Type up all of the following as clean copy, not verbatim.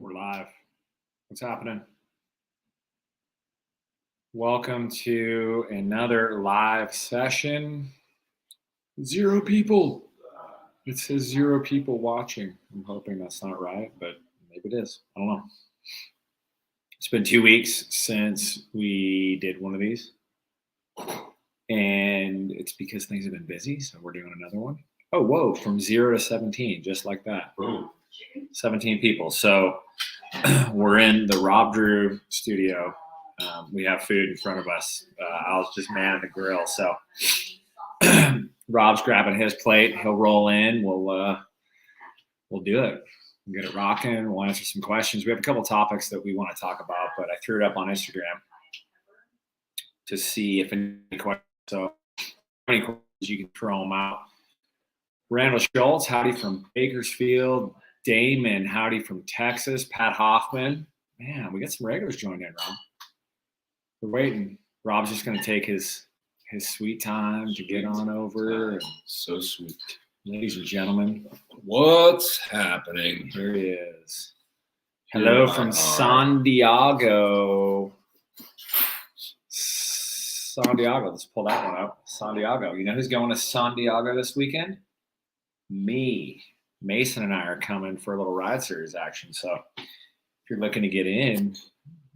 We're live. What's happening? Welcome to another live session. 0 people. It says 0 people watching. I'm hoping that's not right, but maybe it is. I don't know. It's been 2 weeks since we did one of these. And it's because things have been busy, so we're doing another one. Oh, whoa, from 0 to 17, just like that. Boom. 17 people. So we're in the Rob Drew studio. We have food in front of us. I was just manning the grill. So Rob's grabbing his plate. He'll roll in. We'll do it. We'll get it rocking. We'll answer some questions. We have a couple topics that we want to talk about, but I threw it up on Instagram to see if any questions. So any questions, you can throw them out. Randall Schultz, howdy from Bakersfield. Damon, howdy from Texas. Pat Hoffman. Man, we got some regulars joined in, Rob. We're waiting. Rob's just going to take his sweet time to get on over. So sweet. Ladies and gentlemen. What's happening? Here he is. Hello from San Diego. San Diego. Let's pull that one up. San Diego. You know who's going to San Diego this weekend? Me. Mason and I are coming for a little ride series action. So if you're looking to get in,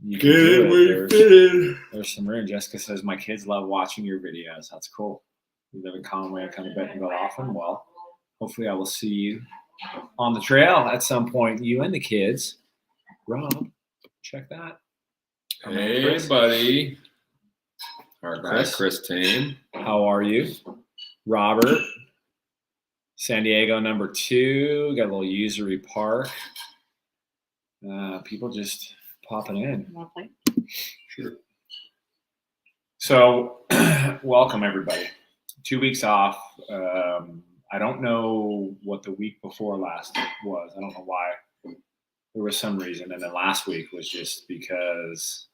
you can do it. There's some room. Jessica says, my kids love watching your videos. That's cool. You live in Conway and come to Bentonville often. Well, hopefully I will see you on the trail at some point. You and the kids. Rob, check that. Hey, buddy. Our guy, Chris Tame. How are you? Robert. San Diego, number 2. Got a little usury park. People just popping in. Sure. So, welcome everybody. 2 weeks off. I don't know what the week before last was. I don't know why. There was some reason. And then last week was just because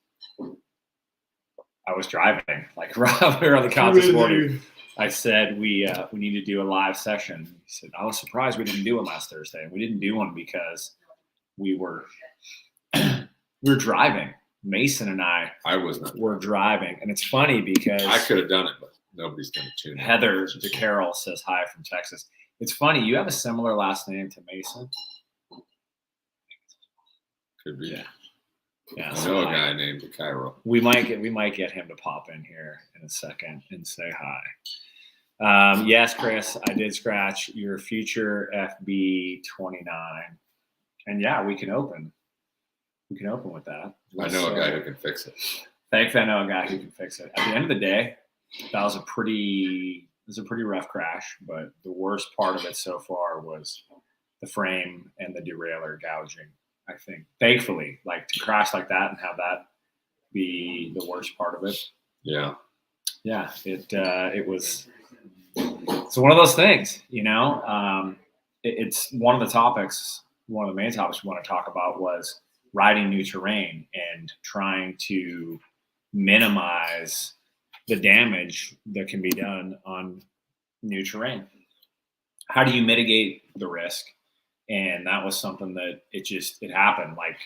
I was driving. Like Rob, we were on the couch this morning. I said we need to do a live session. He said, I was surprised we didn't do one last Thursday. And we didn't do one because we were driving. Mason and I were driving. And it's funny because I could have done it, but nobody's going to tune in. Heather DeCarroll says hi from Texas. It's funny. You have a similar last name to Mason. Could be. Yeah. I know a guy named DeCarroll. We might get him to pop in here in a second and say hi. Yes, Chris, I did scratch your future FB 29. And yeah, we can open with that. I know a guy who can fix it. Thankfully, I know a guy who can fix it. At the end of the day, that was a pretty rough crash, but the worst part of it so far was the frame and the derailleur gouging. I think, thankfully, like to crash like that and have that be the worst part of it. Yeah. It was. It's one of those things, you know. It's one of the main topics we want to talk about was riding new terrain and trying to minimize the damage that can be done on new terrain. How do you mitigate the risk? And that was something that it happened. Like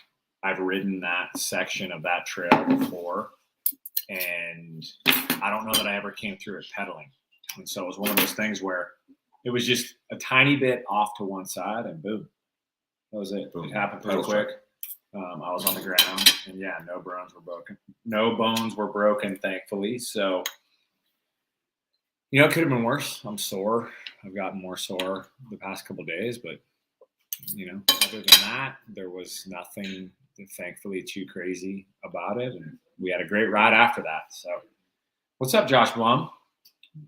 I've ridden that section of that trail before, and I don't know that I ever came through it pedaling. And so it was one of those things where it was just a tiny bit off to one side, and boom, that was it. Boom. It happened pretty quick. I was on the ground, and yeah, no bones were broken. No bones were broken, thankfully. So, you know, it could have been worse. I'm sore. I've gotten more sore the past couple of days, but you know, other than that, there was nothing, thankfully, too crazy about it. And we had a great ride after that. So what's up, Josh Blum?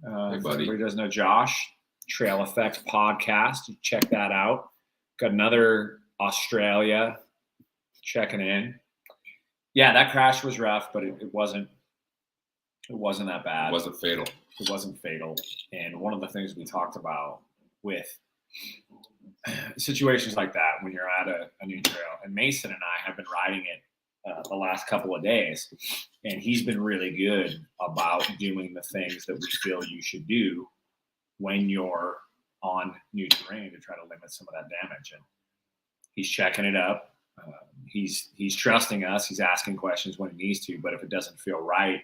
Hey, buddy. Everybody doesn't know Josh. Trail Effects Podcast. Check that out. Got another Australia checking in. Yeah, that crash was rough, but it wasn't that bad. It wasn't fatal. It wasn't fatal. And one of the things we talked about with situations like that when you're at a new trail, and Mason and I have been riding it the last couple of days, and he's been really good about doing the things that we feel you should do when you're on new terrain to try to limit some of that damage. And he's checking it up. he's trusting us. He's asking questions when he needs to, but if it doesn't feel right,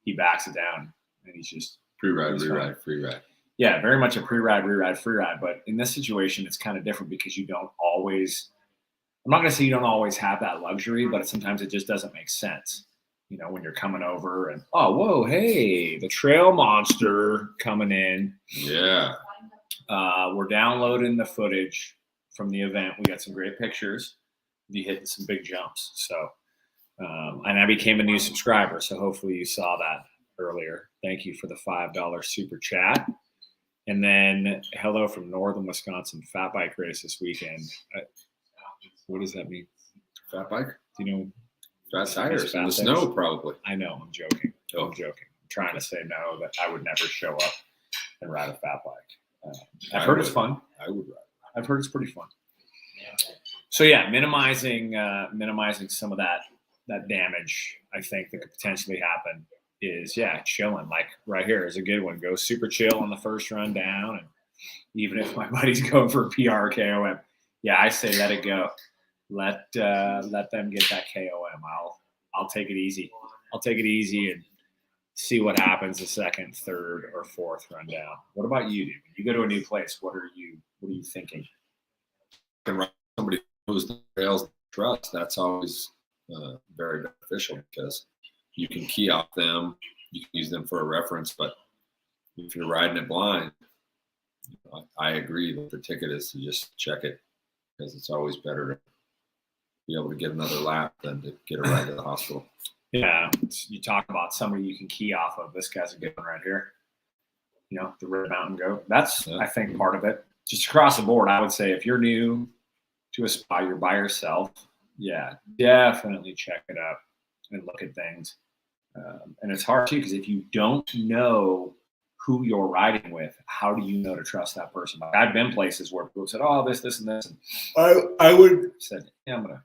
he backs it down, and he's just Pre-ride, reride, free ride. Yeah, very much a pre-ride, re-ride, free ride. But in this situation, it's kind of different because you don't always. I'm not going to say you don't always have that luxury, but sometimes it just doesn't make sense. You know, when you're coming over and whoa, hey, the trail monster coming in. Yeah. We're downloading the footage from the event. We got some great pictures. You hitting some big jumps. So, and I became a new subscriber. So hopefully you saw that earlier. Thank you for the $5 super chat. And then hello from Northern Wisconsin, fat bike race this weekend. What does that mean? Fat bike? Do you know? Fat tires in the snow, probably. I know. I'm joking. Oh. I'm joking. I'm trying to say no, that I would never show up and ride a fat bike. I've heard it's fun. I would ride. I've heard it's pretty fun. So yeah, minimizing some of that damage, I think, that could potentially happen is chilling. Like right here is a good one. Go super chill on the first run down, and even if my buddy's going for a PR KOM, I say let it go. Let them get that KOM. I'll take it easy. I'll take it easy and see what happens the second, third, or fourth run down. What about you, dude? When you go to a new place, what are you thinking? Somebody who's the trails trust, that's always very beneficial because you can key off them, you can use them for a reference, but if you're riding it blind, I agree that the ticket is to just check it because it's always better to be able to get another lap than to get a ride to the hospital. Yeah, you talk about somebody you can key off of. This guy's a good one right here. You know, the Red Mountain Goat. That's, I think, part of it. Just across the board, I would say if you're new to a spot, you're by yourself, definitely check it out and look at things. And it's hard, too, because if you don't know who you're riding with, how do you know to trust that person? Like, I've been places where people said, this, and this. And I would said, I'm going to.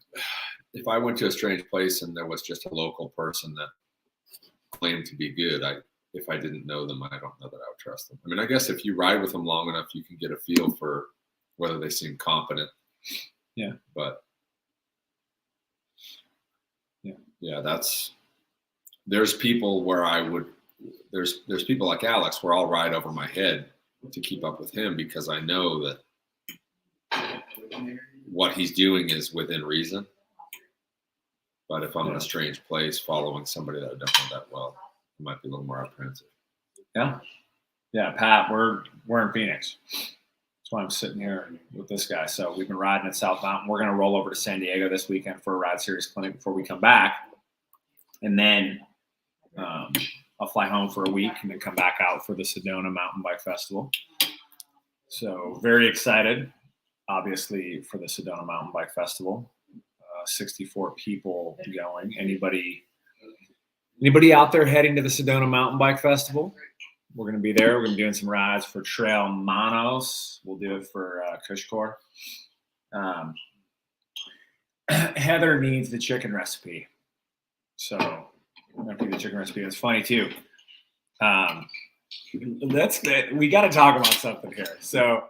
If I went to a strange place and there was just a local person that claimed to be good, if I didn't know them, I don't know that I would trust them. I mean, I guess if you ride with them long enough, you can get a feel for whether they seem competent. Yeah. But there's people where there's people like Alex where I'll ride over my head to keep up with him because I know that what he's doing is within reason. But if I'm in a strange place following somebody that I don't know that well, I might be a little more apprehensive. Yeah. Yeah, Pat, we're in Phoenix. That's why I'm sitting here with this guy. So we've been riding at South Mountain. We're going to roll over to San Diego this weekend for a Ride Series clinic before we come back. And then I'll fly home for a week and then come back out for the Sedona Mountain Bike Festival. So very excited, obviously, for the Sedona Mountain Bike Festival. 64 people going. Anybody out there heading to the Sedona Mountain Bike Festival? We're going to be there. We're going to be doing some rides for Trail Manos. We'll do it for Cushcore. Heather needs the chicken recipe. So I'm going to do the chicken recipe. It's funny, too. We got to talk about something here. So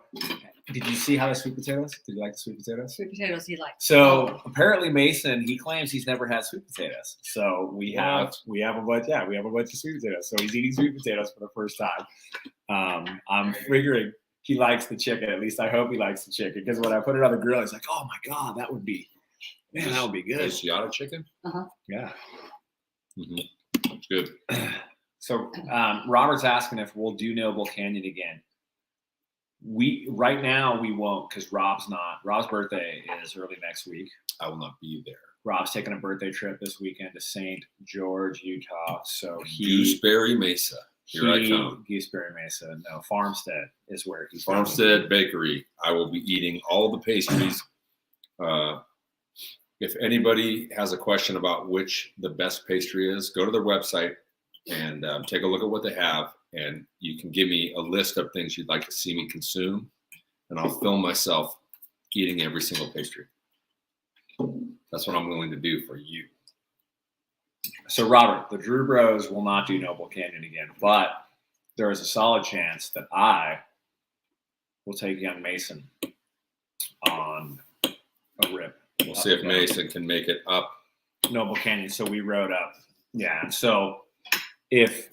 did you see how the sweet potatoes? Did you like the sweet potatoes? Sweet potatoes he likes. So apparently Mason, he claims he's never had sweet potatoes. So we have a bunch of sweet potatoes. So he's eating sweet potatoes for the first time. I'm figuring he likes the chicken. At least I hope he likes the chicken because when I put it on the grill, he's like, "Oh my god, that would be good." Asiata chicken. Yeah. Mm-hmm. That's good. So Robert's asking if we'll do Noble Canyon again. Right now we won't because Rob's birthday is early next week. I will not be there. Rob's taking a birthday trip this weekend to St. George, Utah. So Gooseberry Mesa. Here I come. Gooseberry Mesa. No, Farmstead is where he's Farmstead Bakery. I will be eating all the pastries. If anybody has a question about which the best pastry is, go to their website and take a look at what they have. And you can give me a list of things you'd like to see me consume, and I'll film myself eating every single pastry. That's what I'm willing to do for you. So, Robert, the Drew Bros will not do Noble Canyon again, but there is a solid chance that I will take young Mason on a rip We'll see if Mason can make it up Noble Canyon. So we rode up. Yeah. So if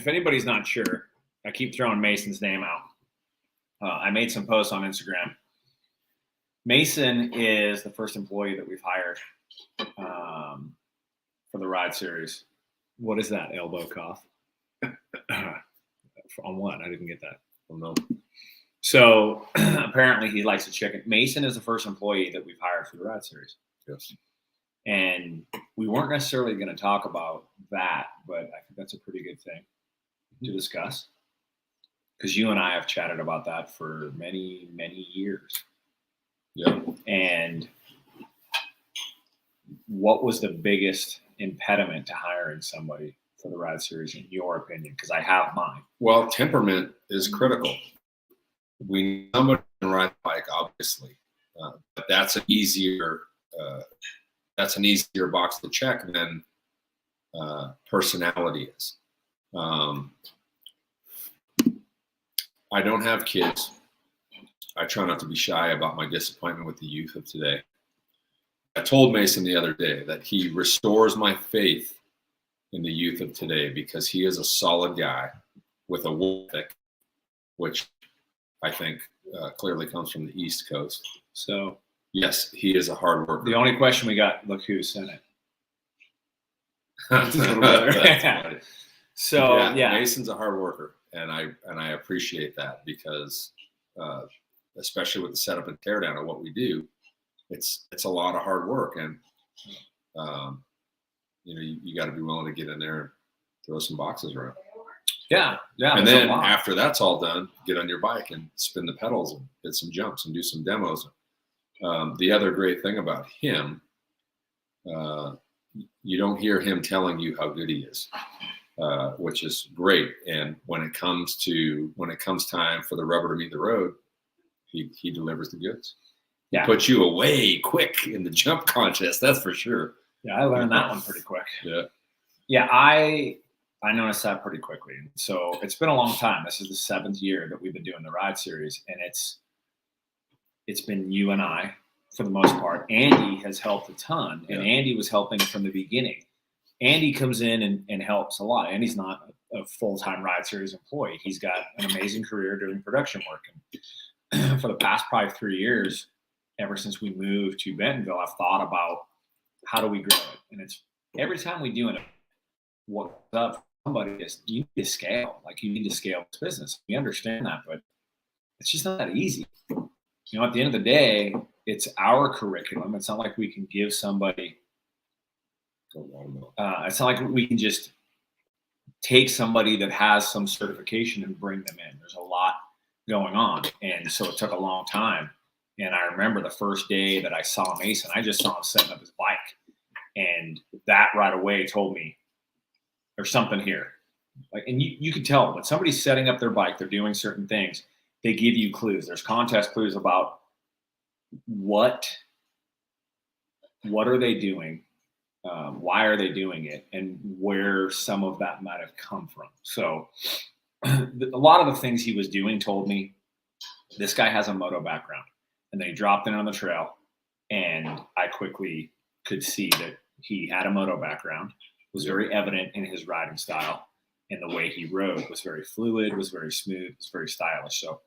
anybody's not sure, I keep throwing Mason's name out. I made some posts on Instagram. Mason is the first employee that we've hired for the ride series. What is that? Elbow cough? On what? I didn't get that. I don't know. So apparently he likes the chicken. Mason is the first employee that we've hired for the ride series. Yes. And we weren't necessarily going to talk about that, but I think that's a pretty good thing to discuss. Because you and I have chatted about that for many, many years. Yeah. And what was the biggest impediment to hiring somebody for the ride series, in your opinion? Because I have mine. Well, temperament is critical. We need somebody who can ride a bike, obviously, but that's an easier box to check than personality is. I don't have kids. I try not to be shy about my disappointment with the youth of today. I told Mason the other day that he restores my faith in the youth of today because he is a solid guy with a work ethic, which I think clearly comes from the East Coast. So yes, he is a hard worker. the only question we got, look who sent it. That's funny. So yeah, Mason's a hard worker, and I appreciate that because especially with the setup and teardown of what we do, it's a lot of hard work, and you got to be willing to get in there and throw some boxes around. Yeah. And then after that's all done, get on your bike and spin the pedals and hit some jumps and do some demos. The other great thing about him, you don't hear him telling you how good he is, which is great. And when it comes time for the rubber to meet the road, he delivers the goods. Yeah. He puts you away quick in the jump contest, that's for sure. Yeah, I learned that one pretty quick. Yeah. Yeah, I noticed that pretty quickly. So it's been a long time. This is the 7th year that we've been doing the ride series, and it's been you and I for the most part. Andy has helped a ton, and Andy was helping from the beginning. Andy comes in and helps a lot. Andy's not a full-time ride series employee. He's got an amazing career doing production work. And for the past probably 3 years, ever since we moved to Bentonville, I've thought about how do we grow it. And it's every time we do it, what's up for somebody is you need to scale. Like you need to scale this business. We understand that, but it's just not that easy. At the end of the day, it's our curriculum. It's not like we can give somebody. It's not like we can just take somebody that has some certification and bring them in. There's a lot going on, and so it took a long time. And I remember the first day that I saw Mason, I just saw him setting up his bike, and that right away told me there's something here. Like, and you can tell when somebody's setting up their bike, they're doing certain things. They give you clues. There's contest clues about what are they doing, why are they doing it, and where some of that might have come from. So a lot of the things he was doing told me this guy has a moto background. And then he dropped in on the trail, and I quickly could see that he had a moto background. It was very evident in his riding style, and the way he rode was very fluid, was very smooth, was very stylish. So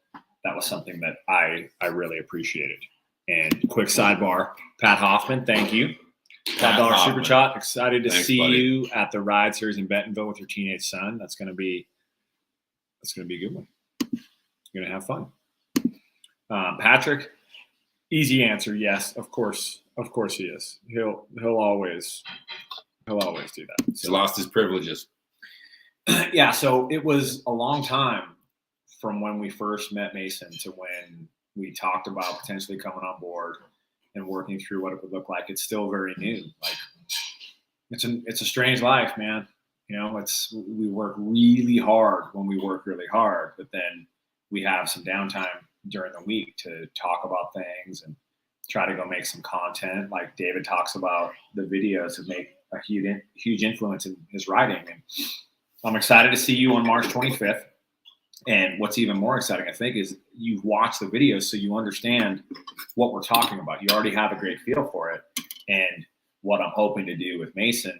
that was something that I really appreciated. And quick sidebar, Pat Hoffman, thank you. $5 super chat. Excited to see you at the ride series in Bentonville with your teenage son. That's gonna be a good one. You're gonna have fun. Patrick. Easy answer, yes, of course he is. He'll always do that. He's lost his privileges. Yeah, so it was a long time from when we first met Mason to when we talked about potentially coming on board and working through what it would look like. It's still very new. Like it's a strange life, man. We work really hard when we work really hard, but then we have some downtime during the week to talk about things and try to go make some content. Like David talks about, the videos have made a huge influence in his writing. And I'm excited to see you on March 25th. And what's even more exciting, I think, is you've watched the videos, so you understand what we're talking about. You already have a great feel for it. And what I'm hoping to do with Mason,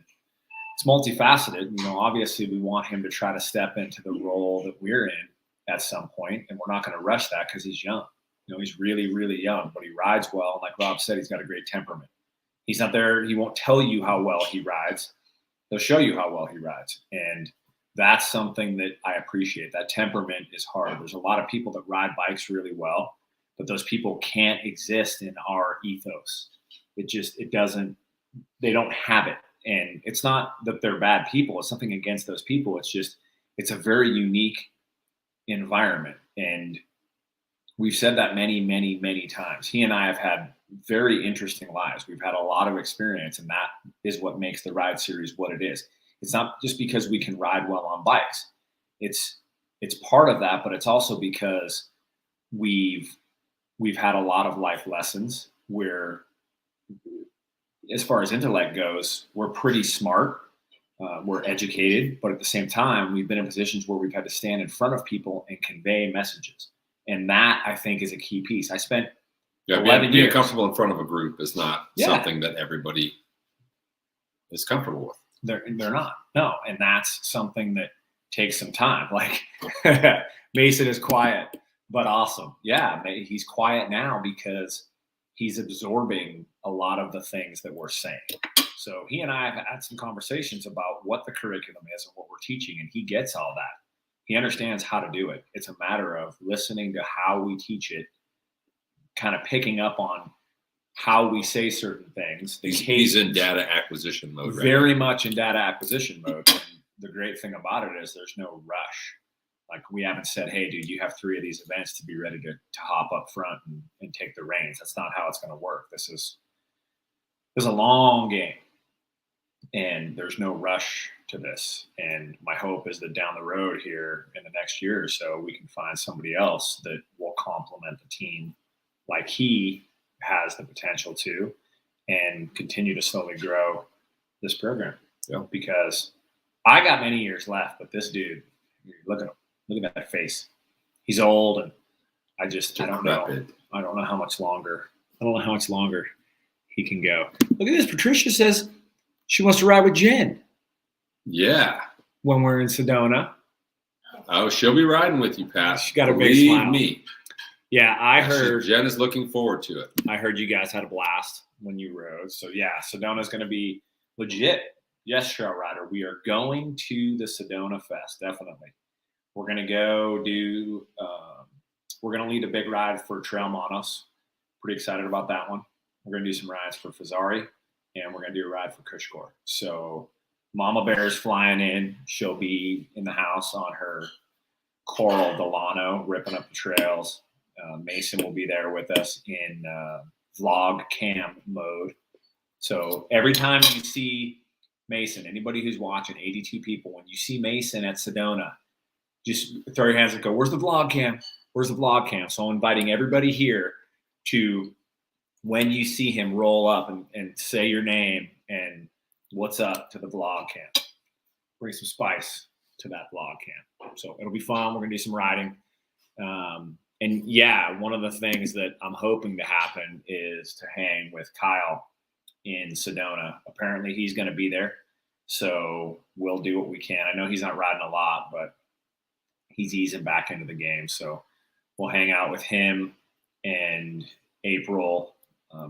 it's multifaceted. You know, obviously we want him to try to step into the role that we're in at some point, and we're not going to rush that because he's young. You know, he's really, really young, but he rides well. Like Rob said, he's got a great temperament. He's not there. He won't tell you how well he rides. He'll show you how well he rides. And that's something that I appreciate. That temperament is hard. There's a lot of people that ride bikes really well, but those people can't exist in our ethos. It doesn't, they don't have it. And it's not that they're bad people. It's something against those people. It's just, it's a very unique environment. And we've said that many, many, many times. He and I have had very interesting lives. We've had a lot of experience, and that is what makes the ride series what it is. It's not just because we can ride well on bikes. It's part of that, but it's also because we've had a lot of life lessons where, as far as intellect goes, we're pretty smart. We're educated, but at the same time, we've been in positions where we've had to stand in front of people and convey messages. And that, I think, is a key piece. I spent 11 being years. comfortable in front of a group is not something that everybody is comfortable with. They're not. No. And that's something that takes some time. Like Mason is quiet, but awesome. Yeah, he's quiet now because he's absorbing a lot of the things that we're saying. So he and I have had some conversations about what the curriculum is and what we're teaching, and he gets all that. He understands how to do it. It's a matter of listening to how we teach it, kind of picking up on how we say certain things. He's in data acquisition mode, right? Very much in data acquisition mode. And the great thing about it is there's no rush. Like, we haven't said, hey, dude, you have 3 of these events to be ready to hop up front and take the reins. That's not how it's going to work. This is a long game, and there's no rush to this. And my hope is that down the road here in the next year or so, we can find somebody else that will complement the team like he has the potential to, and continue to slowly grow this program. Yeah. Because I got many years left, but this dude, look at him. Look at that face. He's old, and I don't know. I don't know how much longer. I don't know how much longer he can go. Look at this. Patricia says she wants to ride with Jen. Yeah. When we're in Sedona. Oh, she'll be riding with you, Pat. She's got a big Believe smile. me. Yeah, I heard. Jen is looking forward to it. I heard you guys had a blast when you rode. So yeah, Sedona's going to be legit. Yes, Trail Rider. We are going to the Sedona Fest, definitely. We're going to go do. We're going to lead a big ride for Trail Monos. Pretty excited about that one. We're going to do some rides for Fazari, and we're going to do a ride for Kushkor. So Mama Bear's flying in. She'll be in the house on her Coral Delano, ripping up the trails. Mason will be there with us in vlog cam mode. So every time you see Mason, anybody who's watching, 82 people, when you see Mason at Sedona, just throw your hands and go, where's the vlog cam? Where's the vlog cam? So I'm inviting everybody here to, when you see him, roll up and say your name and what's up to the vlog cam. Bring some spice to that vlog cam. So it'll be fun. We're going to do some riding. And yeah, one of the things that I'm hoping to happen is to hang with Kyle in Sedona. Apparently he's going to be there. So we'll do what we can. I know he's not riding a lot, but he's easing back into the game. So we'll hang out with him, and April.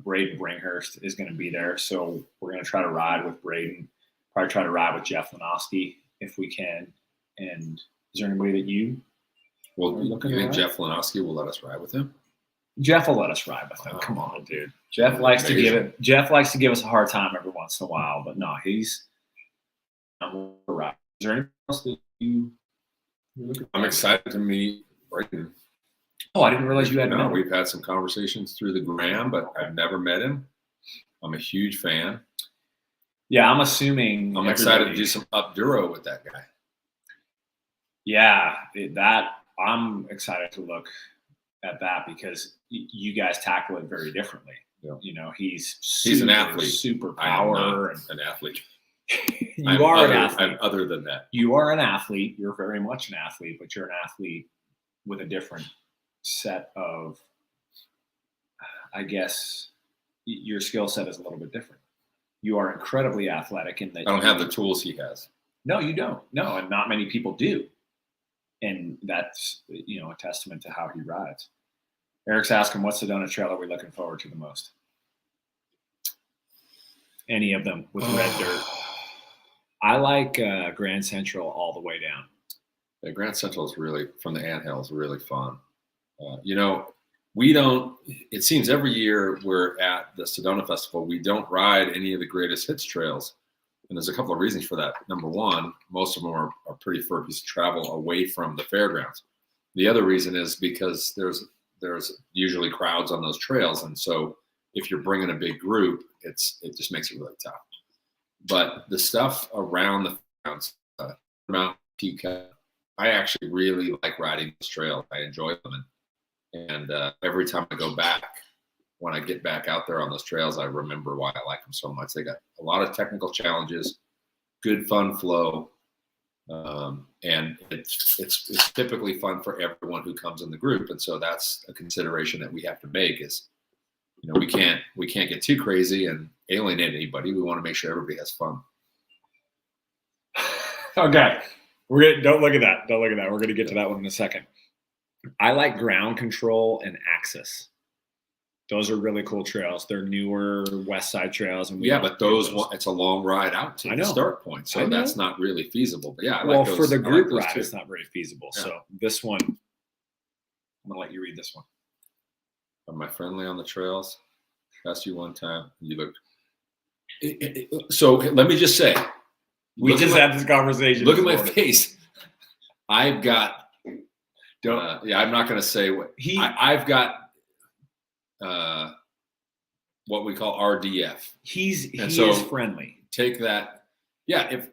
Braden Bringhurst is going to be there. So we're going to try to ride with Braden, probably try to ride with Jeff Lenoski if we can. And is there anybody that you think Jeff Lenoski will let us ride with him? Jeff will let us ride with him. Come on, dude. Jeff likes to give us a hard time every once in a while, but no, he's right. Is there anything else that you I'm excited to meet Braden. Oh, I didn't realize you had No, we've had some conversations through the gram, but I've never met him. I'm a huge fan. Yeah, I'm assuming. I'm excited to do some Enduro with that guy. Yeah, I'm excited to look at that because you guys tackle it very differently. Yeah. You know, he's an athlete. super I am power. not an athlete. You are an athlete. I'm other than that. You are an athlete. You're very much an athlete, but you're an athlete with a different set of, I guess, your skill set is a little bit different. You are incredibly athletic in that I don't have the tools he has. No, you don't. No, and not many people do. And that's, a testament to how he rides. Eric's asking, what Sedona trail are we looking forward to the most? Any of them with red dirt. I like Grand Central all the way down. Yeah, Grand Central is really, from the anthill, is really fun. We don't, it seems every year we're at the Sedona Festival, we don't ride any of the greatest hits trails. And there's a couple of reasons for that. Number one, most of them are pretty far piece of travel away from the fairgrounds. The other reason is because there's usually crowds on those trails. And so if you're bringing a big group, it just makes it really tough. But the stuff around the fairgrounds, Mount Tika, I actually really like riding those trails. I enjoy them. And every time I go back, when I get back out there on those trails, I remember why I like them so much. They got a lot of technical challenges, good fun flow, and it's typically fun for everyone who comes in the group. And so that's a consideration that we have to make is, we can't get too crazy and alienate anybody. We want to make sure everybody has fun. Okay, don't look at that. Don't look at that. We're gonna get to that one in a second. I like ground control and access. Those are really cool trails. They're newer West Side trails. And but it's a long ride out to the start point. So that's not really feasible. But yeah, I like those. For the group ride, it's not very feasible. Yeah. So this one, I'm going to let you read this one. Am I friendly on the trails? Asked you one time. You looked. So let me just say. We just had this conversation. Look at my face. I've got. I'm not going to say what I've got. What we call RDF. He is friendly. Take that. Yeah. If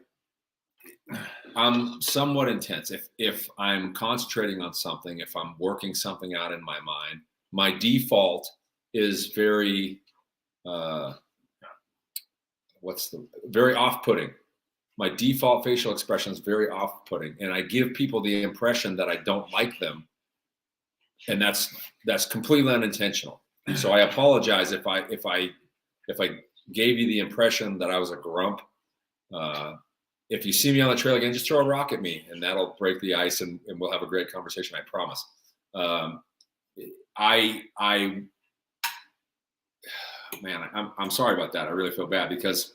I'm somewhat intense, if I'm concentrating on something, if I'm working something out in my mind, my default is very, very off-putting. My default facial expression is very off-putting, and I give people the impression that I don't like them, and that's completely unintentional. So I apologize if I gave you the impression that I was a grump. If you see me on the trail again, just throw a rock at me, and that'll break the ice, and we'll have a great conversation. I promise. Man, I'm sorry about that. I really feel bad because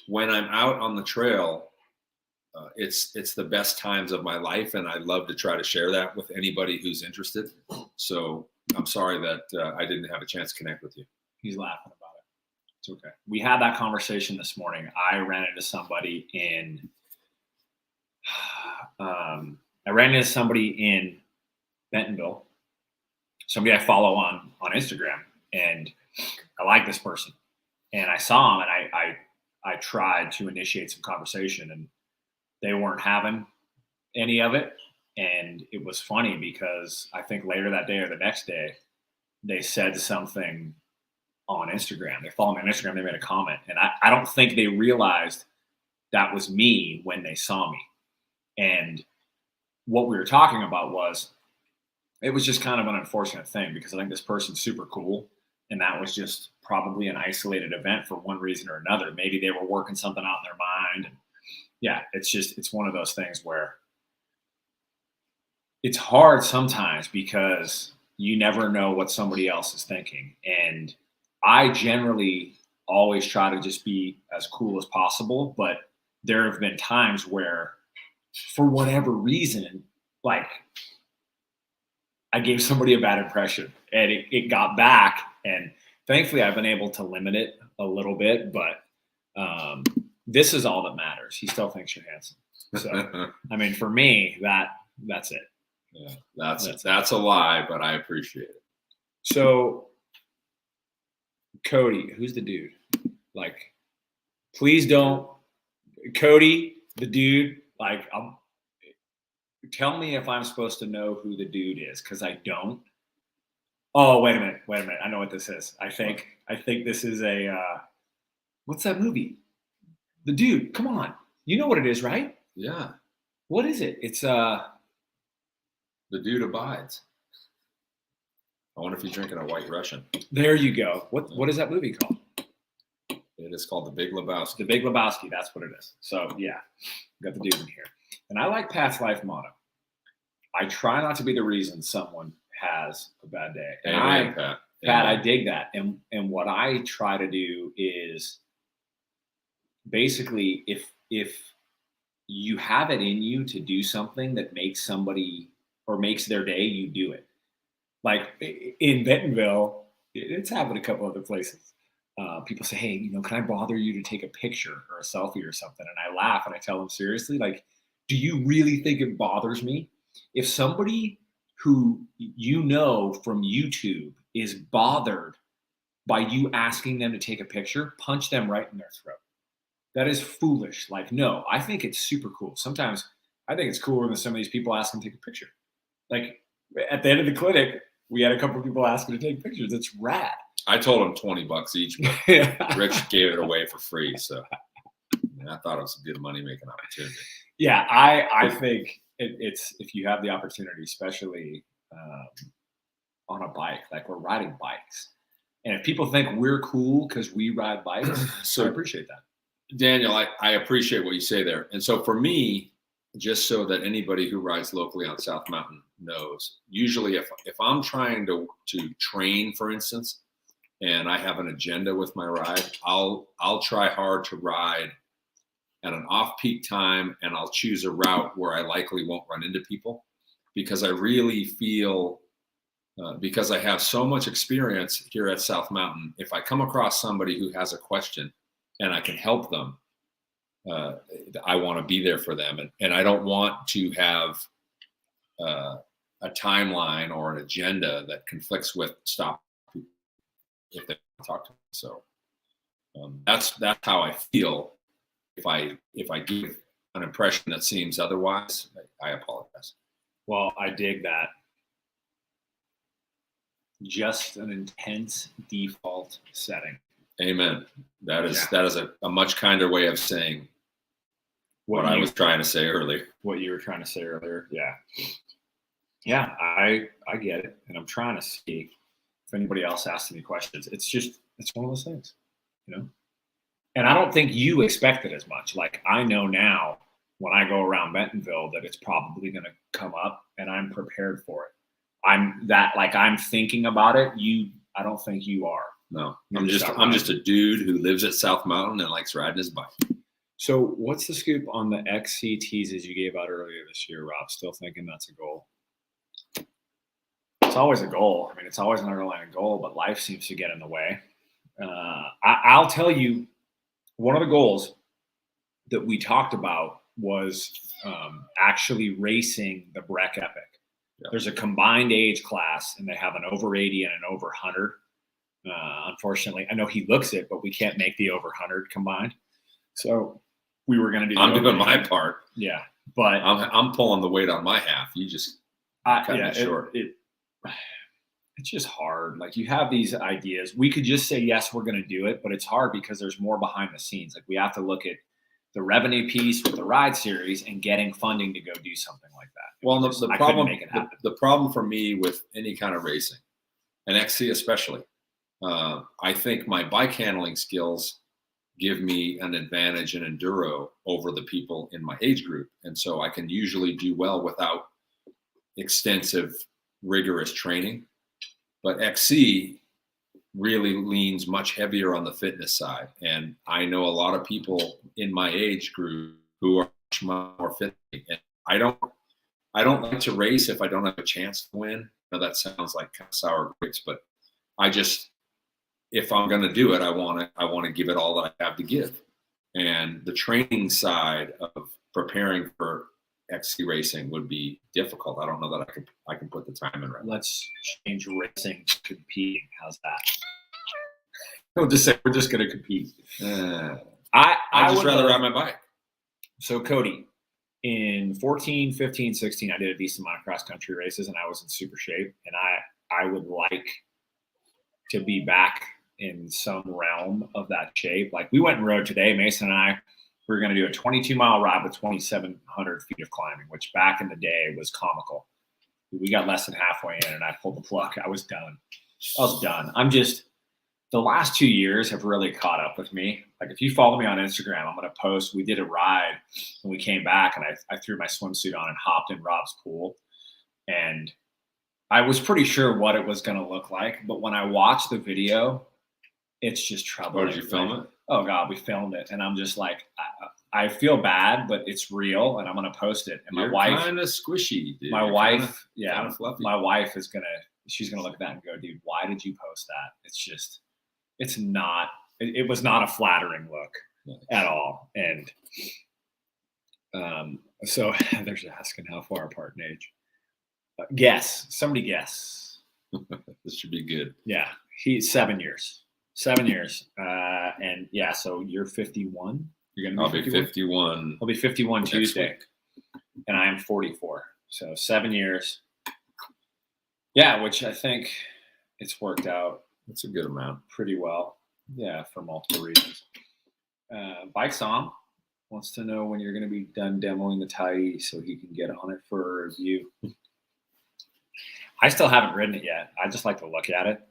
when I'm out on the trail, it's the best times of my life, and I love to try to share that with anybody who's interested. So I'm sorry that I didn't have a chance to connect with you. He's laughing about it. It's okay. We had that conversation this morning. I ran into somebody in Bentonville, somebody I follow on Instagram, and I like this person. And I saw him, and I tried to initiate some conversation, and they weren't having any of it. And it was funny because I think later that day or the next day, they said something on Instagram. They followed me on Instagram. They made a comment. And I don't think they realized that was me when they saw me. And what we were talking about it was just kind of an unfortunate thing because I think this person's super cool. And that was just probably an isolated event for one reason or another. Maybe they were working something out in their mind. And yeah, it's one of those things where it's hard sometimes because you never know what somebody else is thinking. And I generally always try to just be as cool as possible. But there have been times where, for whatever reason, like I gave somebody a bad impression and it got back. And thankfully I've been able to limit it a little bit, but this is all that matters. He still thinks you're handsome. So, I mean, for me, that's it. Yeah, that's a lie, but I appreciate it. So, Cody, who's the dude? Like, please don't, Cody, the dude. Like, tell me if I'm supposed to know who the dude is, because I don't. Oh, wait a minute. I know what this is. I think this is a what's that movie? The dude, come on. You know what it is, right? Yeah. What is it? It's The Dude Abides. I wonder if he's drinking a White Russian. there you go. What is that movie called? It is called The Big Lebowski. The Big Lebowski. That's what it is. So yeah, got the dude in here. And I like Pat's life motto. I try not to be the reason someone has a bad day. And Amen, Pat. Pat, I Amen. dig that. And what I try to do is basically if you have it in you to do something that makes somebody or makes their day, you do it. Like in Bentonville, it's happened a couple other places. People say, hey, can I bother you to take a picture or a selfie or something? And I laugh and I tell them seriously, like, do you really think it bothers me? If somebody who from YouTube is bothered by you asking them to take a picture, punch them right in their throat. That is foolish. Like, no, I think it's super cool. Sometimes I think it's cooler than some of these people ask them to take a picture. Like at the end of the clinic, we had a couple of people asking to take pictures. It's rad. I told him $20 each, but Rich gave it away for free. So I thought it was a good money making opportunity. Yeah, I think it's if you have the opportunity, especially on a bike, like we're riding bikes. And if people think we're cool because we ride bikes, so I appreciate that. Daniel, I appreciate what you say there. And so for me, just so that anybody who rides locally on South Mountain knows, usually if I'm trying to train, for instance, and I have an agenda with my ride, I'll try hard to ride at an off-peak time, and I'll choose a route where I likely won't run into people, because I really feel, because I have so much experience here at South Mountain, if I come across somebody who has a question and I can help them, I want to be there for them. And I don't want to have a timeline or an agenda that conflicts with stop people if they talk to me. So that's how I feel. If I give an impression that seems otherwise, I apologize. Well, I dig that. Just an intense default setting. Amen. That is a much kinder way of saying what I was trying to say earlier. What you were trying to say earlier. Yeah. Yeah, I get it. And I'm trying to see if anybody else asks any questions. It's one of those things, And I don't think you expect it as much. Like I know now when I go around Bentonville that it's probably going to come up, and I'm prepared for it. I'm thinking about it. I don't think you are. No, I'm just a dude who lives at South Mountain and likes riding his bike. So what's the scoop on the XCTs as you gave out earlier this year, Rob? Still thinking that's a goal? It's always a goal. I mean, it's always an underlying goal, but life seems to get in the way. I'll tell you, one of the goals that we talked about was actually racing the Breck Epic. Yeah. There's a combined age class, and they have an over 80 and an over 100. Unfortunately, I know he looks it, but we can't make the over 100 combined. So we were going to do. I'm doing my part. Yeah, but I'm pulling the weight on my half. You just cut me short. It's just hard. Like you have these ideas. We could just say yes, we're going to do it, but it's hard because there's more behind the scenes. Like we have to look at the revenue piece with the ride series and getting funding to go do something like that. Well, the problem for me with any kind of racing, and XC especially, I think my bike handling skills give me an advantage in enduro over the people in my age group. And so I can usually do well without extensive, rigorous training. But XC really leans much heavier on the fitness side. And I know a lot of people in my age group who are much more fit. And I don't like to race if I don't have a chance to win. I know that sounds like kind of sour grapes, but if I'm going to do it, I want to give it all that I have to give. And the training side of preparing for XC racing would be difficult. I don't know that I can put the time in right now. Let's change racing to competing. How's that? We'll just say we're just going to compete. I'd just rather ride my bike. So Cody, in 14, 15, 16, I did a decent amount of cross country races, and I was in super shape. And I would like to be back in some realm of that shape. Like we went and rode today, Mason and I, We were going to do a 22-mile ride with 2,700 feet of climbing, which back in the day was comical. We got less than halfway in, and I pulled the plug. I was done. The last 2 years have really caught up with me. Like, if you follow me on Instagram, I'm going to post. We did a ride, and we came back, and I threw my swimsuit on and hopped in Rob's pool. And I was pretty sure what it was going to look like. But when I watched the video, it's just trouble. Oh, did you film it? Oh, God, we filmed it. And I'm just like, I feel bad, but it's real, and I'm going to post it. And my wife, kind of squishy, dude. My wife, kind of fluffy. My wife is she's going to look at that and go, dude, why did you post that? It was not a flattering look at all. And so Heather's asking how far apart in age. Somebody guess. This should be good. Yeah, he's 7 years. 7 years. And yeah, so you're 51. You're gonna be 51. I'll be 51 Tuesday, week. And I am 44. So 7 years. Yeah, which I think it's worked out. That's a good amount. Pretty well. Yeah, for multiple reasons. Bike's on wants to know when you're going to be done demoing the Thai so he can get on it for a review. I still haven't ridden it yet. I just like to look at it.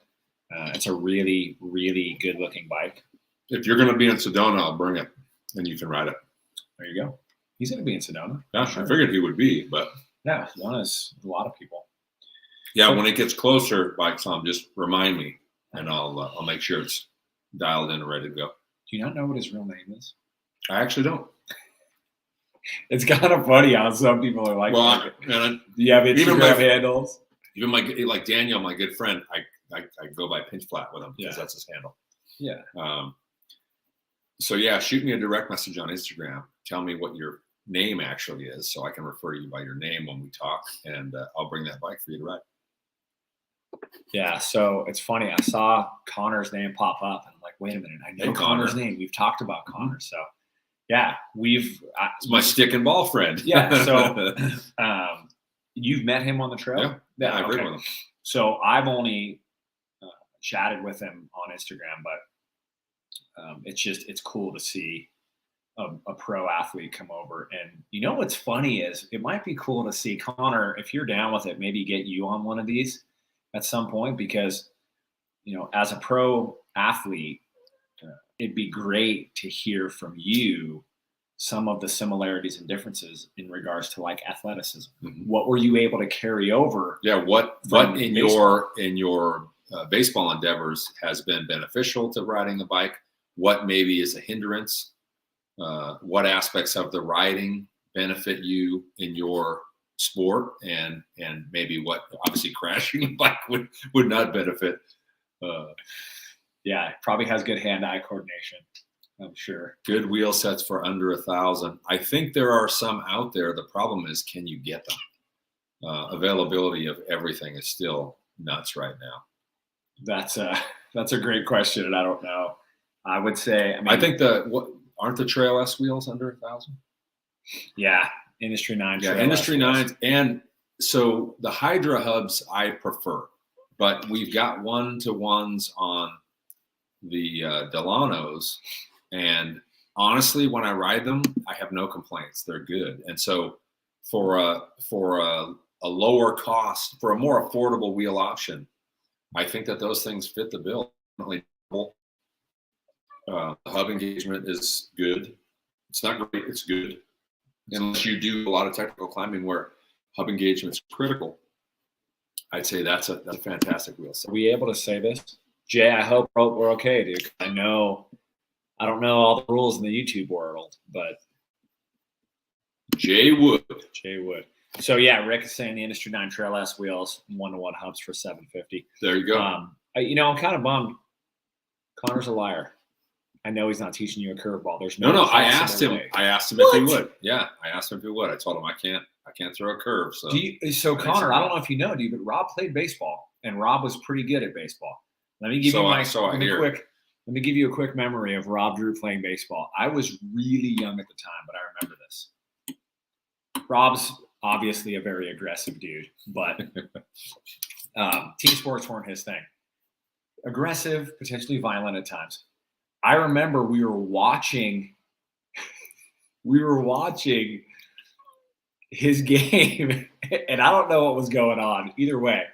It's a really, really good looking bike. If you're going to be in Sedona, I'll bring it and you can ride it. There you go. He's going to be in Sedona. Yeah, sure. I figured he would be, but yeah, Sedona's a lot of people. Yeah, when it gets closer, Bike's on, just remind me, and I'll make sure it's dialed in and ready to go. Do you not know what his real name is? I actually don't. It's kind of funny how some people are like, well, do you have Instagram handles? Even like Daniel, my good friend, I go by Pinch Flat with him because that's his handle. Yeah. So yeah, shoot me a direct message on Instagram. Tell me what your name actually is, so I can refer to you by your name when we talk, and I'll bring that bike for you to ride. Yeah, so it's funny. I saw Connor's name pop up, and I'm like, wait a minute, I know Connor's name. We've talked about Connor, so yeah, it's my stick and ball friend. Yeah, so you've met him on the trail? Yeah, I've ridden with him. So I've only chatted with him on Instagram, but it's cool to see a pro athlete come over. And you know what's funny is it might be cool to see Connor, if you're down with it, maybe get you on one of these at some point, because as a pro athlete, it'd be great to hear from you some of the similarities and differences in regards to like athleticism. Mm-hmm. What were you able to carry over? Yeah, what in your baseball endeavors has been beneficial to riding the bike? What maybe is a hindrance? What aspects of the riding benefit you in your sport, and maybe what obviously crashing a bike would not benefit. Yeah, probably has good hand-eye coordination, I'm sure. Good wheel sets for under 1,000. I think there are some out there. The problem is, can you get them? Availability of everything is still nuts right now. That's a great question, and I don't know. I would say, I think aren't the Trail S wheels under 1,000? Yeah. Industry 9. Yeah, Industry 9s. And so the Hydra hubs I prefer, but we've got 1-to-1s on the Delanos. And honestly, when I ride them, I have no complaints. They're good. And so for a lower cost, for a more affordable wheel option, I think that those things fit the bill. The hub engagement is good. It's not great. It's good. Unless you do a lot of technical climbing where hub engagement is critical, I'd say that's a fantastic wheel set. Are we able to say this? Jay, I hope we're okay, dude. I don't know all the rules in the YouTube world, but Jay would. So yeah, Rick is saying the Industry 9 Trail S wheels, 1-to-1 hubs for $750. There you go. I'm kind of bummed. Connor's a liar. I know he's not teaching you a curveball. There's no. I asked him. I asked him if he would. Yeah, I asked him if he would. I told him I can't throw a curve. So Connor, I don't know if you know, dude, but Rob played baseball, and Rob was pretty good at baseball. Let me give you a quick memory of Rob Drew playing baseball. I was really young at the time, but I remember this. Rob's obviously a very aggressive dude, but team sports weren't his thing. Aggressive, potentially violent at times. I remember we were watching we were watching his game, and I don't know what was going on. Either way,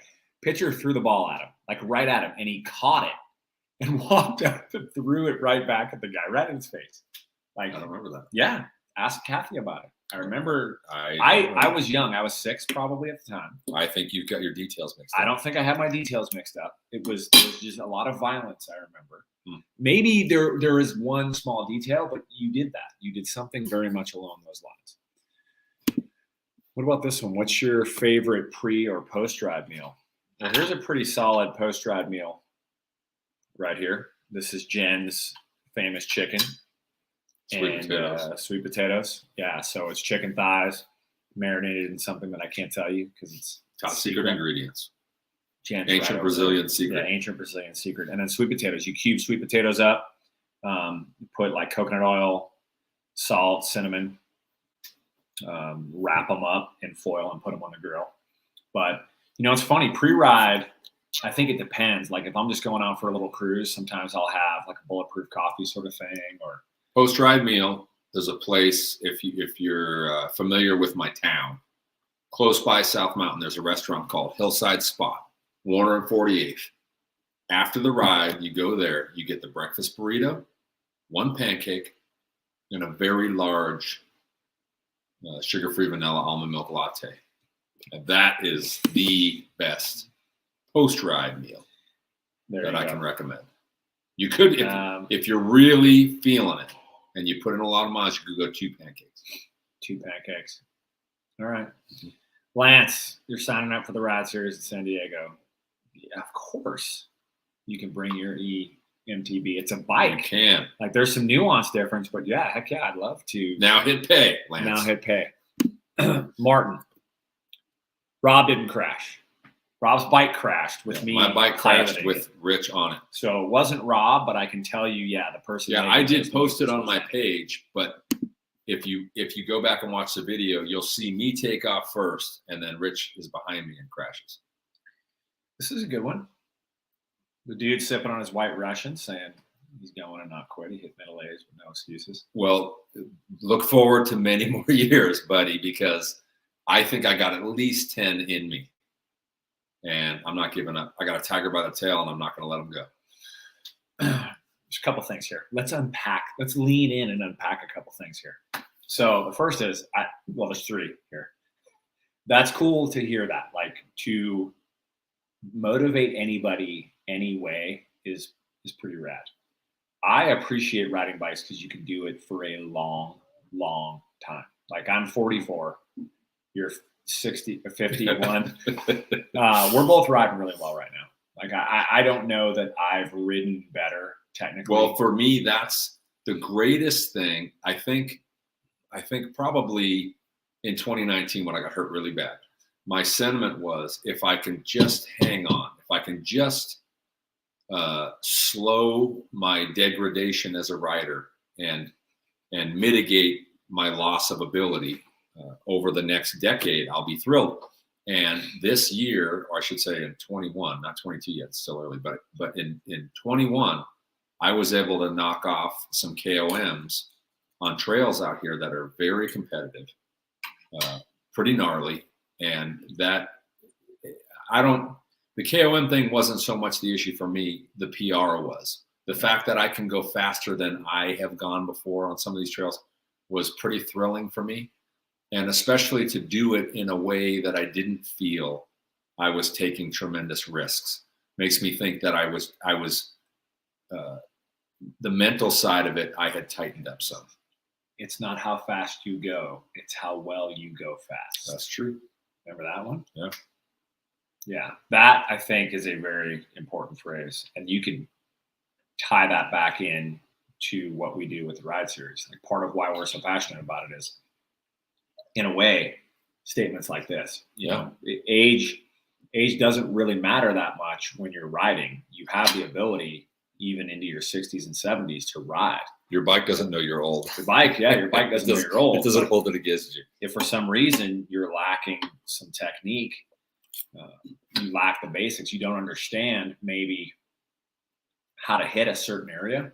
pitcher threw the ball at him, like right at him, and he caught it and walked up and threw it right back at the guy, right in his face. Like, I don't remember that. Yeah, ask Kathy about it. I remember. I was young. I was 6 probably at the time. I think you've got your details mixed up. I don't think I had my details mixed up. It was just a lot of violence. I remember. Maybe there is one small detail, but you did that. You did something very much along those lines. What about this one? What's your favorite pre or post ride meal? Well, here's a pretty solid post ride meal right here. This is Jen's famous chicken. Sweet potatoes. Yeah, so it's chicken thighs marinated in something that I can't tell you because it's top secret ingredients. Jen's ancient Brazilian secret. Yeah, ancient Brazilian secret. And then sweet potatoes. You cube sweet potatoes up. You put like coconut oil, salt, cinnamon. Wrap them up in foil and put them on the grill. But it's funny. Pre-ride, I think it depends. Like if I'm just going out for a little cruise, sometimes I'll have like a bulletproof coffee sort of thing or. Post-ride meal, there's a place, if you're familiar with my town, close by South Mountain, there's a restaurant called Hillside Spot, Warner and 48th. After the ride, you go there, you get the breakfast burrito, 1 pancake, and a very large sugar-free vanilla almond milk latte. And that is the best post-ride meal that I can recommend. You could, if you're really feeling it, and you put in a lot of miles, you could go 2 pancakes. 2 pancakes. All right. Lance, you're signing up for the ride series in San Diego. Yeah, of course. You can bring your EMTB. It's a bike. You can. Like there's some nuance difference, but yeah, heck yeah, I'd love to. Now hit pay, Lance. Now hit pay. Martin. Rob didn't crash. Rob's bike crashed with me. My bike crashed with Rich on it. So it wasn't Rob, but I can tell you, the person. Yeah, I did post it on my page, but if you go back and watch the video, you'll see me take off first, and then Rich is behind me and crashes. This is a good one. The dude sipping on his White Russian saying he's going to not quit. He hit middle age with no excuses. Well, look forward to many more years, buddy, because I think I got at least 10 in me. And I'm not giving up. I got a tiger by the tail, and I'm not going to let him go. There's a couple things here. Let's unpack. Let's lean in and unpack a couple things here. So the first is, there's 3 here. That's cool to hear that. Like to motivate anybody anyway is pretty rad. I appreciate riding bikes because you can do it for a long, long time. Like I'm 44. You're 60 or 51. We're both riding really well right now. Like I don't know that I've ridden better technically. Well, for me, that's the greatest thing. I think probably in 2019 when I got hurt really bad, my sentiment was if I can just hang on, if I can just slow my degradation as a rider and mitigate my loss of ability over the next decade, I'll be thrilled. And this year, or I should say in 21, not 22 yet, it's still early, but in 21, I was able to knock off some KOMs on trails out here that are very competitive, pretty gnarly. And that the KOM thing wasn't so much the issue for me. The PR was. The fact that I can go faster than I have gone before on some of these trails was pretty thrilling for me. And especially to do it in a way that I didn't feel I was taking tremendous risks. Makes me think that I was the mental side of it, I had tightened up some. It's not how fast you go, it's how well you go fast. That's true. Remember that one? Yeah. Yeah. That I think is a very important phrase. And you can tie that back in to what we do with the ride series. Like part of why we're so passionate about it is, in a way, statements like this. You know, age doesn't really matter that much when you're riding. You have the ability, even into your 60s and 70s, to ride. Your bike doesn't know you're old. Your bike doesn't know you're old. It doesn't hold it against you. If for some reason you're lacking some technique, you lack the basics, you don't understand maybe how to hit a certain area,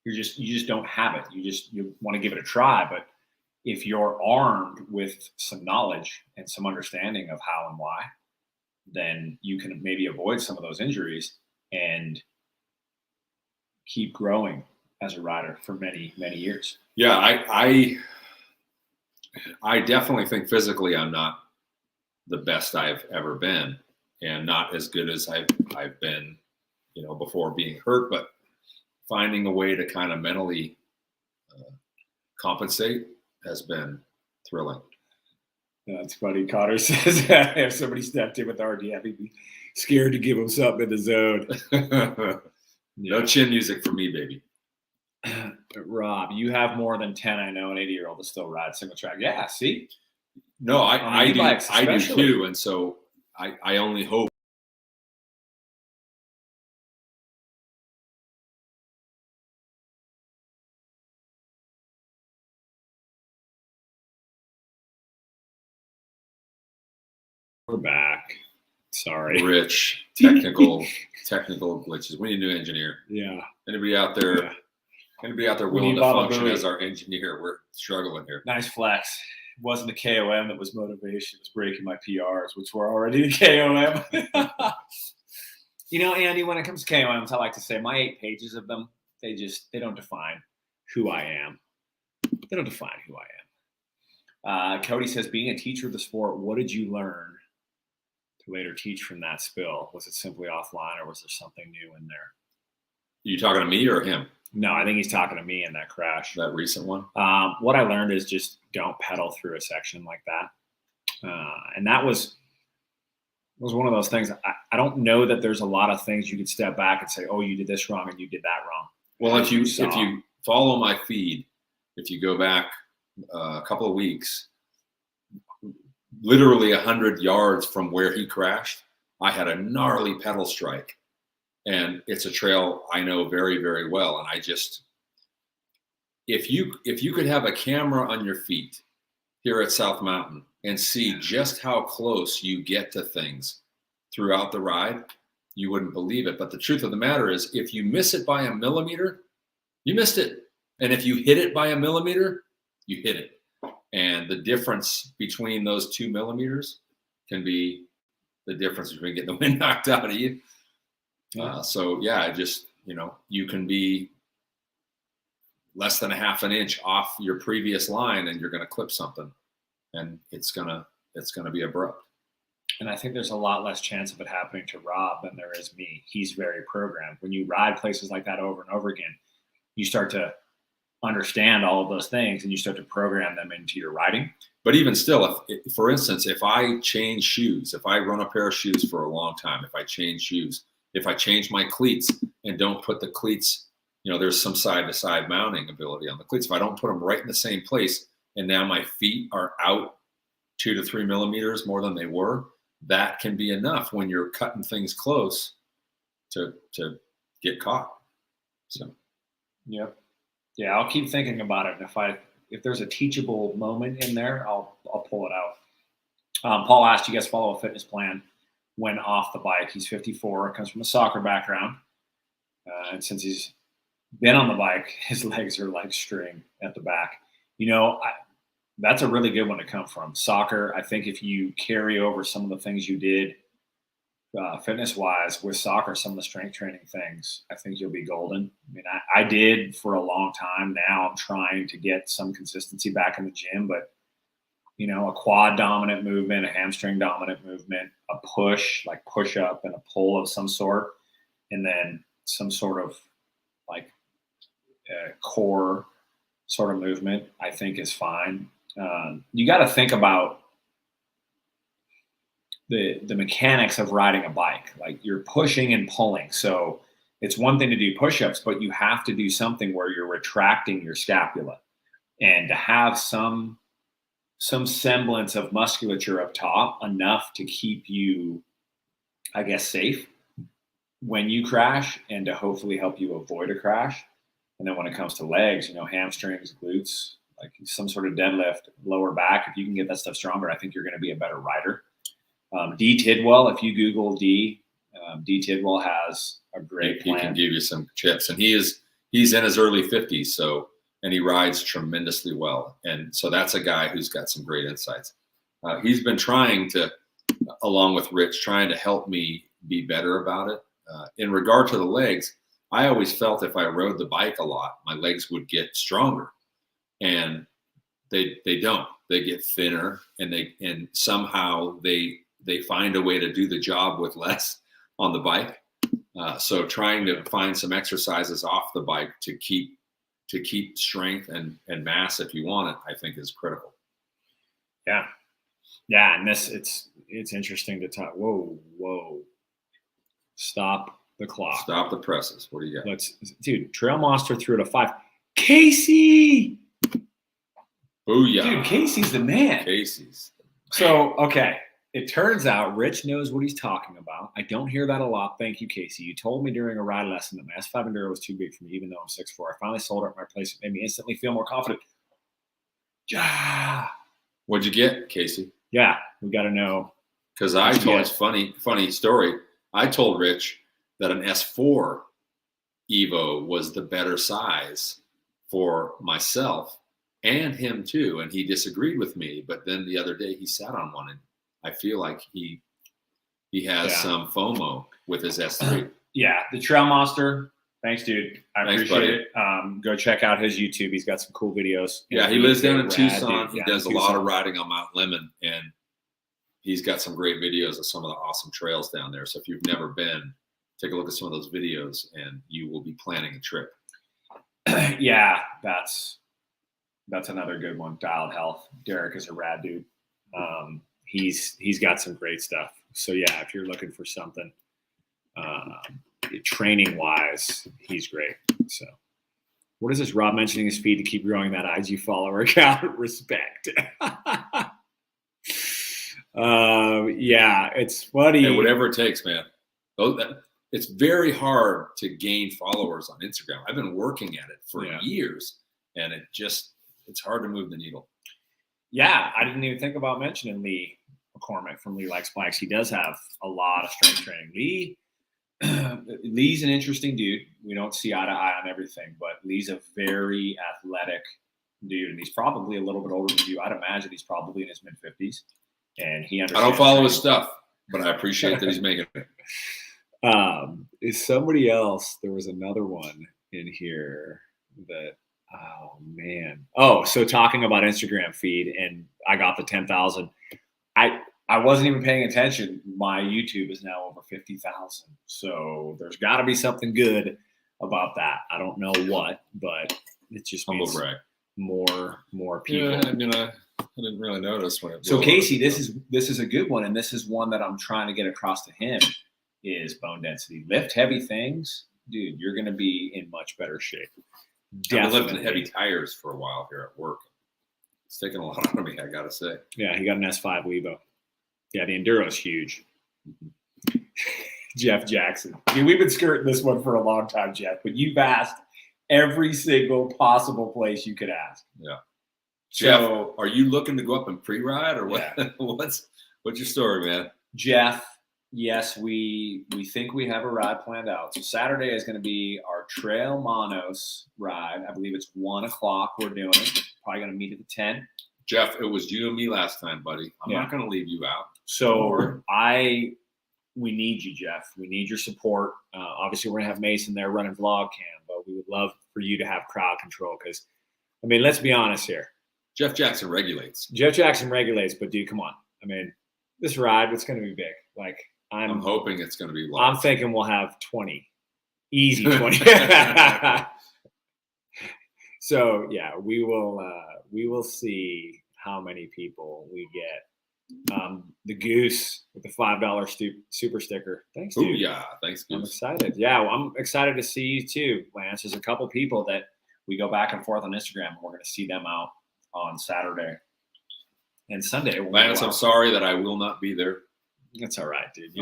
you just don't have it. You want to give it a try, but if you're armed with some knowledge and some understanding of how and why, then you can maybe avoid some of those injuries and keep growing as a rider for many, many years. Yeah, I definitely think physically I'm not the best I've ever been, and not as good as I've been, before being hurt, but finding a way to kind of mentally compensate has been thrilling. That's funny. Cotter says if somebody stepped in with RDF, he'd be scared to give him something in the zone. No chin music for me, baby. Rob, you have more than 10. I know an 80-year-old that still rides single track. Yeah, see? No, I do. I do too. And so I only hope. We're back. Sorry. Rich technical glitches. We need a new engineer. Yeah. Anybody out there? Yeah. Anybody out there willing to function as our engineer? We're struggling here. Nice flex. It wasn't the KOM that was motivation. It was breaking my PRs, which were already the KOM. Andy, when it comes to KOMs, I like to say my 8 pages of them, they don't define who I am. They don't define who I am. Cody says, being a teacher of the sport, what did you learn to later teach from that spill? Was it simply offline, or was there something new in there? You talking to me or him? No, I think he's talking to me in that crash. That recent one? What I learned is just don't pedal through a section like that. And that was one of those things. I don't know that there's a lot of things you could step back and say, oh, you did this wrong and you did that wrong. Well, if you follow my feed, if you go back a couple of weeks, literally 100 yards from where he crashed, I had a gnarly pedal strike. And it's a trail I know very, very well. And I just, if you could have a camera on your feet here at South Mountain and see just how close you get to things throughout the ride, you wouldn't believe it. But the truth of the matter is, if you miss it by a millimeter, you missed it. And if you hit it by a millimeter, you hit it. And the difference between those 2 millimeters can be the difference between getting the wind knocked out of you. So yeah, just, you can be less than a half an inch off your previous line and you're going to clip something, and it's going to be abrupt. And I think there's a lot less chance of it happening to Rob than there is me. He's very programmed. When you ride places like that over and over again, you start to understand all of those things and you start to program them into your riding. But even still, for instance, if I change shoes, if I run a pair of shoes for a long time, if I change shoes, if I change my cleats and don't put the cleats, there's some side-to-side mounting ability on the cleats. If I don't put them right in the same place and now my feet are out 2 to 3 millimeters more than they were, that can be enough when you're cutting things close to get caught. So, yep. Yeah, I'll keep thinking about it. And if there's a teachable moment in there, I'll pull it out. Paul asked, you guys follow a fitness plan when off the bike? He's 54, comes from a soccer background. And since he's been on the bike, his legs are like string at the back. That's a really good one to come from. Soccer, I think if you carry over some of the things you did fitness-wise with soccer, some of the strength training things, I think you'll be golden. I mean, I did for a long time. Now I'm trying to get some consistency back in the gym, but a quad dominant movement, a hamstring dominant movement, a push, like push up and a pull of some sort, and then some sort of like core sort of movement, I think is fine. You got to think about the mechanics of riding a bike. Like, you're pushing and pulling. So it's one thing to do push-ups, but you have to do something where you're retracting your scapula, and to have some semblance of musculature up top, enough to keep you, I guess, safe when you crash and to hopefully help you avoid a crash. And then when it comes to legs, hamstrings, glutes, like some sort of deadlift, lower back, if you can get that stuff stronger, I think you're going to be a better rider. D Tidwell, if you Google D Tidwell has a great plan. He can give you some tips, and he's in his early 50s. So, and he rides tremendously well. And so that's a guy who's got some great insights. He's been trying to, along with Rich, trying to help me be better about it. In regard to the legs, I always felt if I rode the bike a lot, my legs would get stronger, and they don't. They get thinner, and somehow they find a way to do the job with less on the bike. So trying to find some exercises off the bike to keep strength and mass, if you want it, I think is critical. Yeah. And it's interesting to talk. Whoa. Stop the clock. Stop the presses. What do you got? Dude, Trail Monster threw it a 5. Casey! Booyah. Dude, Casey's the man. Casey's. So, okay. It turns out Rich knows what he's talking about. I don't hear that a lot. Thank you, Casey. You told me during a ride lesson that my S5 Enduro was too big for me, even though I'm 6'4". I finally sold it at my place. It made me instantly feel more confident. Yeah. What'd you get, Casey? Yeah, we got to know. Because I told this funny story. I told Rich that an S4 EVO was the better size for myself and him too, and he disagreed with me. But then the other day he sat on one, and I feel like he has some FOMO with his S3. Yeah, the Trail Monster. Thanks, dude. I appreciate it. Go check out his YouTube. He's got some cool videos. Yeah, he lives down in Tucson. He does a lot of riding on Mount Lemmon, and he's got some great videos of some of the awesome trails down there. So if you've never been, take a look at some of those videos, and you will be planning a trip. Yeah, that's another good one. Dialed Health. Derek is a rad dude. He's got some great stuff. So yeah, if you're looking for something training wise, he's great. So what is this? Rob mentioning his feed to keep growing that IG follower count. Respect. Yeah, it's funny. Hey, whatever it takes, man. It's very hard to gain followers on Instagram. I've been working at it for years, and it's hard to move the needle. Yeah, I didn't even think about mentioning Lee McCormick from Lee Likes Bikes. He does have a lot of strength training. Lee's an interesting dude. We don't see eye to eye on everything, but Lee's a very athletic dude, and he's probably a little bit older than you. I'd imagine he's probably in his mid-50s, and he understands. I don't follow his stuff, but I appreciate that he's making it. Is somebody else? There was another one in here that. Oh man. Oh, so talking about Instagram feed, and I got the 10,000. I wasn't even paying attention. My YouTube is now over 50,000. So there's got to be something good about that. I don't know what, but it just means more people. Yeah, I mean, I didn't really notice when it. So Casey, this is a good one, and this is one that I'm trying to get across to him. Is bone density. Lift heavy things, dude. You're going to be in much better shape. I've been lifting heavy tires for a while here at work. It's taken a lot out of me, I gotta say. Yeah, he got an S5 Levo. Yeah, the Enduro is huge. Jeff Jackson. Dude, we've been skirting this one for a long time, Jeff, but you've asked every single possible place you could ask. Yeah. Jeff, are you looking to go up and pre-ride, or what? Yeah. What's your story, man? Jeff, yes, we think we have a ride planned out. So Saturday is going to be our Trail Monos ride. I believe it's 1 o'clock. We're doing it. Probably going to meet at the 10. Jeff, it was you and me last time, buddy. I'm not going to leave you out. So we need you, Jeff. We need your support. Obviously, we're going to have Mason there running vlog cam, but we would love for you to have crowd control because, I mean, let's be honest here. Jeff Jackson regulates. But dude, come on. I mean, this ride, it's going to be big. Like, I'm hoping it's going to be large. I'm thinking we'll have 20. Easy 20. So, yeah, we will see how many people we get. The Goose with the $5 super sticker. Thanks, dude. Oh, yeah. Thanks, Goose. I'm excited. Yeah, well, I'm excited to see you too, Lance. There's a couple people that we go back and forth on Instagram, and we're going to see them out on Saturday and Sunday. Lance, I'm sorry that I will not be there. That's all right, dude.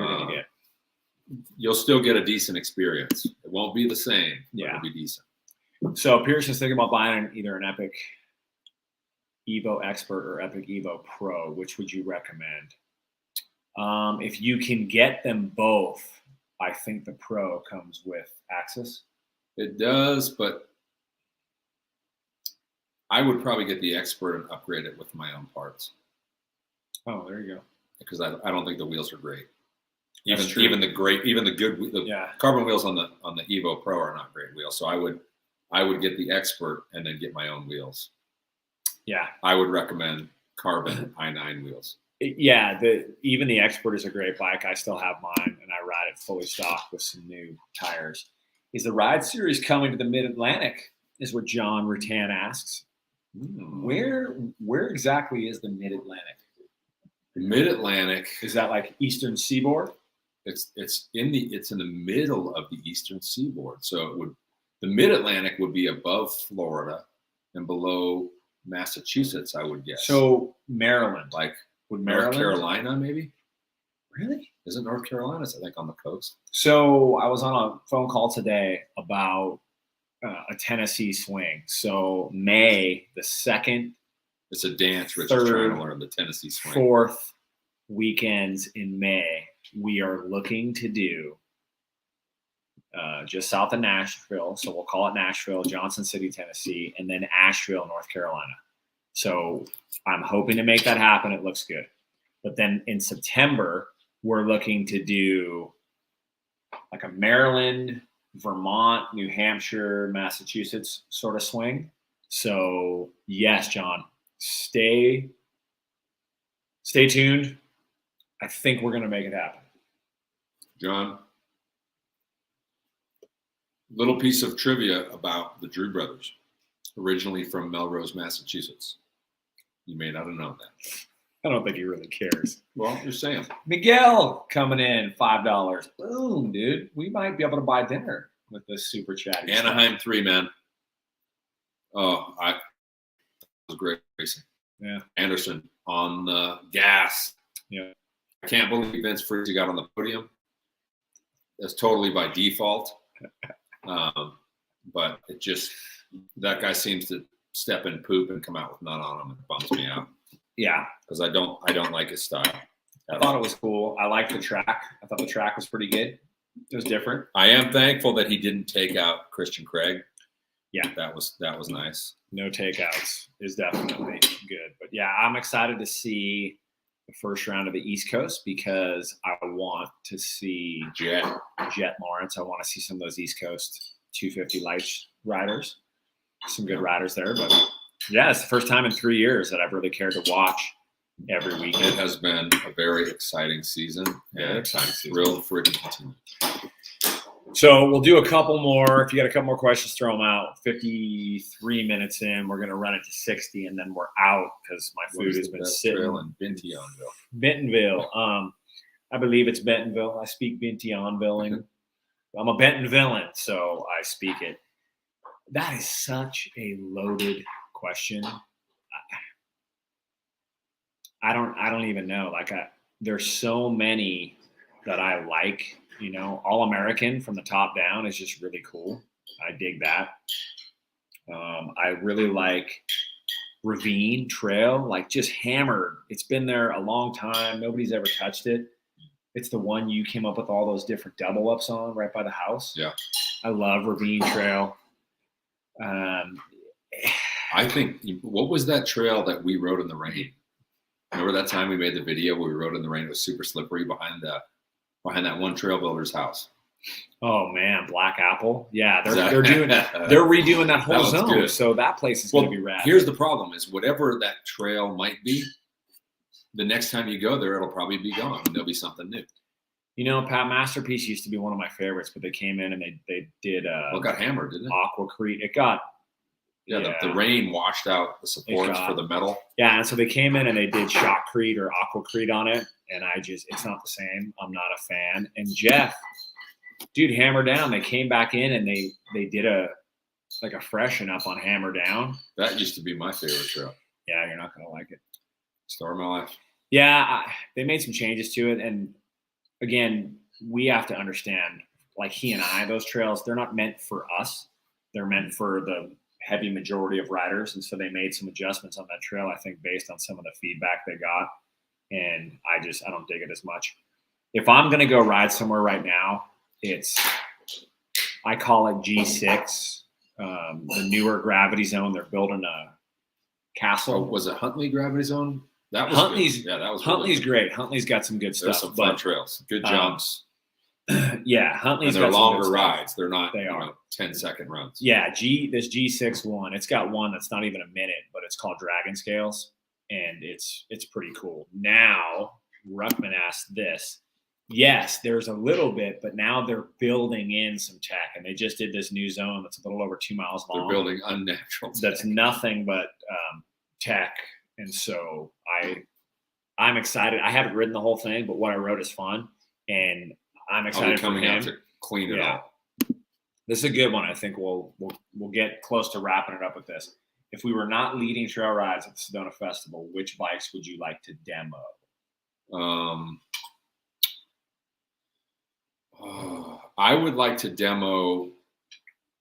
You'll still get a decent experience. It won't be the same, but it'll be decent. So Pearson's thinking about buying either an Epic EVO Expert or Epic EVO Pro. Which would you recommend? If you can get them both, I think the Pro comes with access. It does, but I would probably get the Expert and upgrade it with my own parts. Oh, there you go. Because I don't think the wheels are great. That's true. Even the good Yeah. carbon wheels on the EVO Pro are not great wheels. So I would get the Expert and then get my own wheels. Yeah. I would recommend carbon i9 wheels. Yeah, even the Expert is a great bike. I still have mine, and I ride it fully stock with some new tires. Is the ride series coming to the Mid-Atlantic? Is what John Rutan asks. Where exactly is the Mid-Atlantic? Mid-Atlantic, Is that like Eastern Seaboard? it's in the middle of the Eastern Seaboard. So the Mid-Atlantic would be above Florida and below Massachusetts, I would guess. So Maryland, like would North Maryland? Carolina, maybe? Really? Isn't North Carolina, I think, on the coast? So I was on a phone call today about a Tennessee swing. So May the 2nd, It's a dance. Rich is trying to learn the Tennessee swing. 4th weekends in May, we are looking to do just south of Nashville. So we'll call it Nashville, Johnson City, Tennessee, and then Asheville, North Carolina. So I'm hoping to make that happen. It looks good. But then in September, we're looking to do like a Maryland, Vermont, New Hampshire, Massachusetts sort of swing. So yes, John, stay tuned. I think we're going to make it happen. John, little piece of trivia about the Drew brothers, originally from Melrose, Massachusetts. You may not have known that. I don't think he really cares. Well, you're saying. Miguel coming in, $5. Boom, dude. We might be able to buy dinner with this super chat. Anaheim 3, man. Oh, it was great racing. Yeah. Anderson on the gas. Yeah. I can't believe Vince Friese got on the podium. That's totally by default. But it just, that guy seems to step in poop and come out with none on him. It bums me out. Yeah. Because I don't like his style. I thought it was cool. I liked the track. I thought the track was pretty good. It was different. I am thankful that he didn't take out Christian Craig. Yeah. That was nice. No takeouts is definitely good. But yeah, I'm excited to see the first round of the East Coast because I want to see Jet Lawrence. I want to see some of those East Coast 250 lights riders. Some good riders there. But yeah, it's the first time in 3 years that I've really cared to watch every weekend. It has been a very exciting season. Very exciting season. Thrilled for it to continue. So we'll do a couple more. If you got a couple more questions, throw them out. 53 minutes in, we're going to run it to 60, and then we're out because my food has been sitting. In Bentonville. Bentonville. I believe it's Bentonville. I speak Bentonville. I'm a Bentonvillan, so I speak it. That is such a loaded question. I don't even know. There's so many that I like. You know, All-American from the top down is just really cool. I dig that. I really like Ravine Trail, like just hammered. It's been there a long time. Nobody's ever touched it. It's the one you came up with all those different double ups on right by the house. Yeah. I love Ravine Trail. I think, what was that trail that we rode in the rain? Remember that time we made the video where we rode in the rain? It was super slippery behind that one trail builder's house. Oh man, Black Apple. Yeah, they're redoing that whole zone. Good. So that place is going to be rad. Here's the problem: is whatever that trail might be, the next time you go there, it'll probably be gone. And there'll be something new. You know, Pat Masterpiece used to be one of my favorites, but they came in and they did. Well, it got hammered, didn't it? Aquacrete. It got. Yeah, the rain washed out the supports for the metal. Yeah, and so they came in and they did Shotcrete or Aquacrete on it, and it's not the same. I'm not a fan. And Jeff, dude, Hammerdown. They came back in and they did a freshen up on Hammerdown. That used to be my favorite trail. Yeah, you're not gonna like it. Story of my life. Yeah, they made some changes to it, and again, we have to understand. Like he and I, those trails, they're not meant for us. They're meant for the heavy majority of riders, and so they made some adjustments on that trail, I think, based on some of the feedback they got, and I don't dig it as much. If I'm going to go ride somewhere right now, I call it G6, the newer gravity zone. They're building Castle. Oh, was it Huntley Gravity Zone? That was Huntley's. good. Yeah, that was Huntley's really great. Huntley's got some good There's stuff. some fun trails, good jumps, Yeah, Huntley's and they're got some good longer stuff. rides. They're not They are 10-second runs. Yeah, this G6 one, it's got one that's not even a minute, but it's called Dragon Scales, and it's pretty cool. Now, Ruckman asked this. Yes, there's a little bit, but now they're building in some tech, and they just did this new zone that's a little over 2 miles long. They're building unnatural tech. That's nothing but tech, and so I'm excited. I haven't ridden the whole thing, but what I rode is fun, and I'm excited for coming him out to clean it all. This is a good one. I think we'll get close to wrapping it up with this. If we were not leading trail rides at the Sedona Festival, which bikes would you like to demo? I would like to demo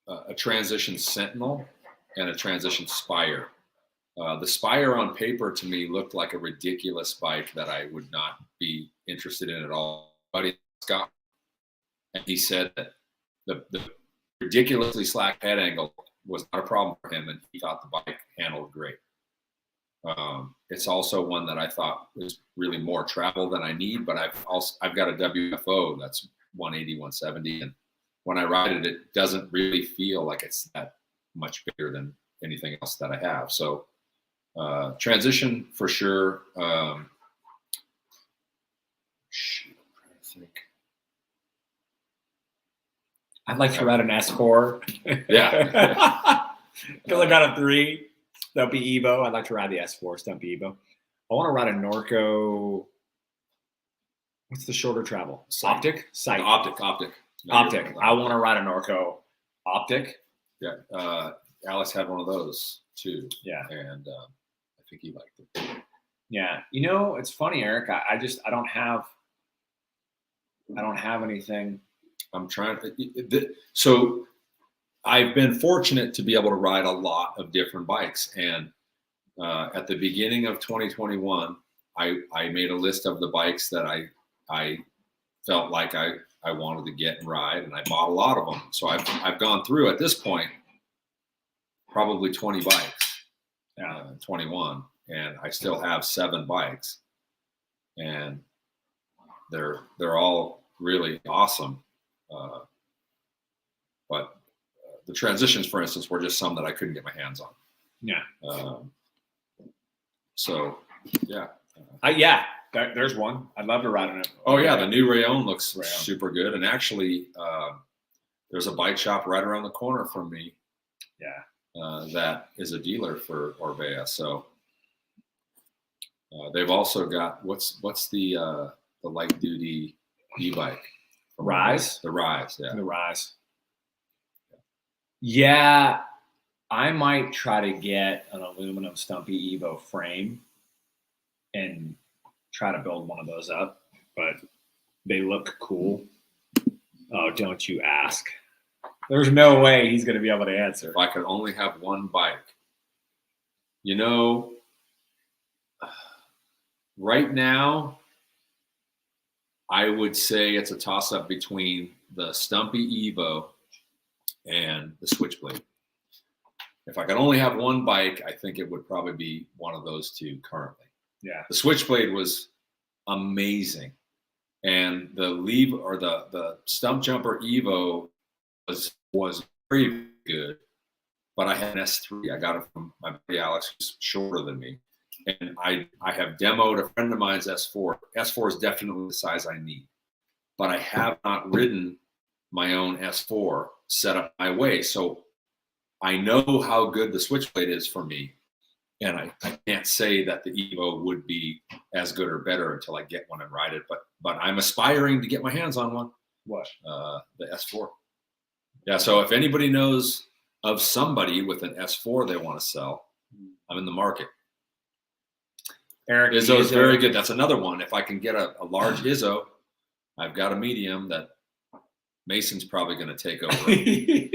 a Transition Sentinel and a Transition Spire. The Spire on paper to me looked like a ridiculous bike that I would not be interested in at all. But Scott, and he said that the ridiculously slack head angle was not a problem for him, and he thought the bike handled great. It's also one that I thought was really more travel than I need, but I've got a WFO that's 180, 170, and when I ride it, it doesn't really feel like it's that much bigger than anything else that I have. So Transition for sure. I'm trying to think. I'd like to ride an S4. Yeah. Because I got a 3. Stumpy Evo. I'd like to ride the S4 Stumpy Evo. I want to ride a Norco. What's the shorter travel? Optic? Sight. Optic. No, Optic. I want to ride a Norco Optic. Yeah. Alex had one of those too. Yeah. And I think he liked it. Yeah. It's funny, Eric. I don't have anything. I'm trying to. So I've been fortunate to be able to ride a lot of different bikes. And at the beginning of 2021, I made a list of the bikes that I felt like I wanted to get and ride, and I bought a lot of them. So I've gone through at this point probably 20 bikes, 21, and I still have 7 bikes, and they're all really awesome. But the Transitions, for instance, were just some that I couldn't get my hands on. Yeah. So, yeah. There's one. I'd love to ride on it. Oh, yeah. The new Rayon looks Rayon. super good. And actually, there's a bike shop right around the corner from me. Yeah. That is a dealer for Orbea. So they've also got what's the light duty e-bike? Rise? The Rise, yeah. The Rise. Yeah, I might try to get an aluminum Stumpy Evo frame and try to build one of those up, but they look cool. Oh, don't you ask. There's no way he's going to be able to answer. If I could only have one bike. Right now, I would say it's a toss-up between the Stumpy Evo and the Switchblade. If I could only have one bike, I think it would probably be one of those two currently. Yeah. The Switchblade was amazing. And the Stump Jumper Evo was very good. But I had an S3. I got it from my buddy Alex, who's shorter than me. And I have demoed a friend of mine's S4. S4 is definitely the size I need. But I have not ridden my own S4 set up my way. So I know how good the Switchblade is for me. And I can't say that the Evo would be as good or better until I get one and ride it. But I'm aspiring to get my hands on one. What? The S4. Yeah, so if anybody knows of somebody with an S4 they want to sell, I'm in the market. Eric, Izzo is very good. That's another one. If I can get a large Izzo, I've got a medium that Mason's probably going to take over,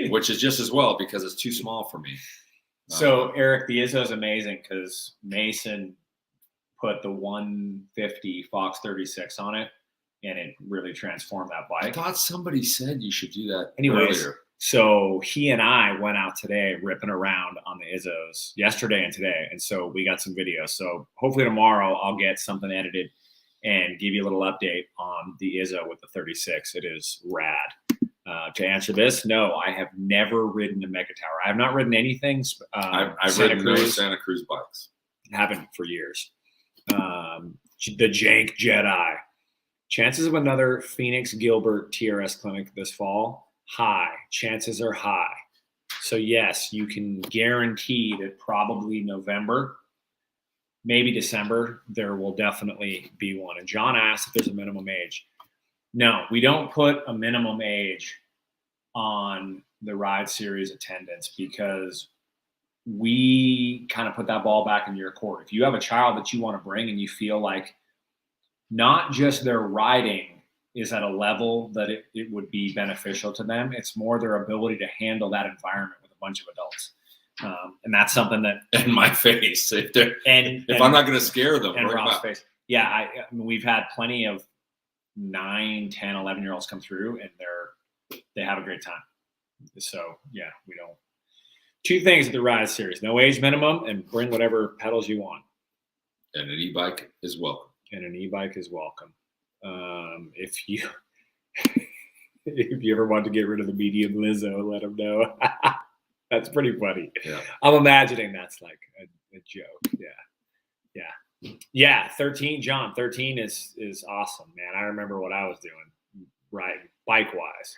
which is just as well because it's too small for me. So, Eric, the Izzo is amazing because Mason put the 150 Fox 36 on it, and it really transformed that I bike. thought somebody said you should do that Anyways, earlier. So he and I went out today ripping around on the Izzos yesterday and today. And so we got some videos. So hopefully tomorrow I'll get something edited and give you a little update on the Izzo with the 36. It is rad. To answer this, no, I have never ridden a Mega Tower. I have not ridden anything. I've ridden no Santa Cruz bikes. Haven't for years. The Jank Jedi. Chances of another Phoenix Gilbert TRS clinic this fall? High. Chances are high. So yes, you can guarantee that probably November, maybe December, there will definitely be one. And John asked if there's a minimum age. No, we don't put a minimum age on the ride series attendance because we kind of put that ball back in your court. If you have a child that you want to bring and you feel like not just their riding is at a level that it would be beneficial to them, it's more their ability to handle that environment with a bunch of adults. And that's something that in my face, if I'm not going to scare them, and Rob's face. Yeah. I mean, we've had plenty of 9, 10, 11-year-olds come through and they have a great time. So yeah, we don't. 2 things at the ride series: no age minimum, and bring whatever pedals you want. And an e-bike is welcome. And an e-bike is welcome. If you ever want to get rid of the medium Lizzo, let them know. That's pretty funny. Yeah. I'm imagining that's like a joke. Yeah. 13, John. 13 is awesome, man. I remember what I was doing, right, bike wise,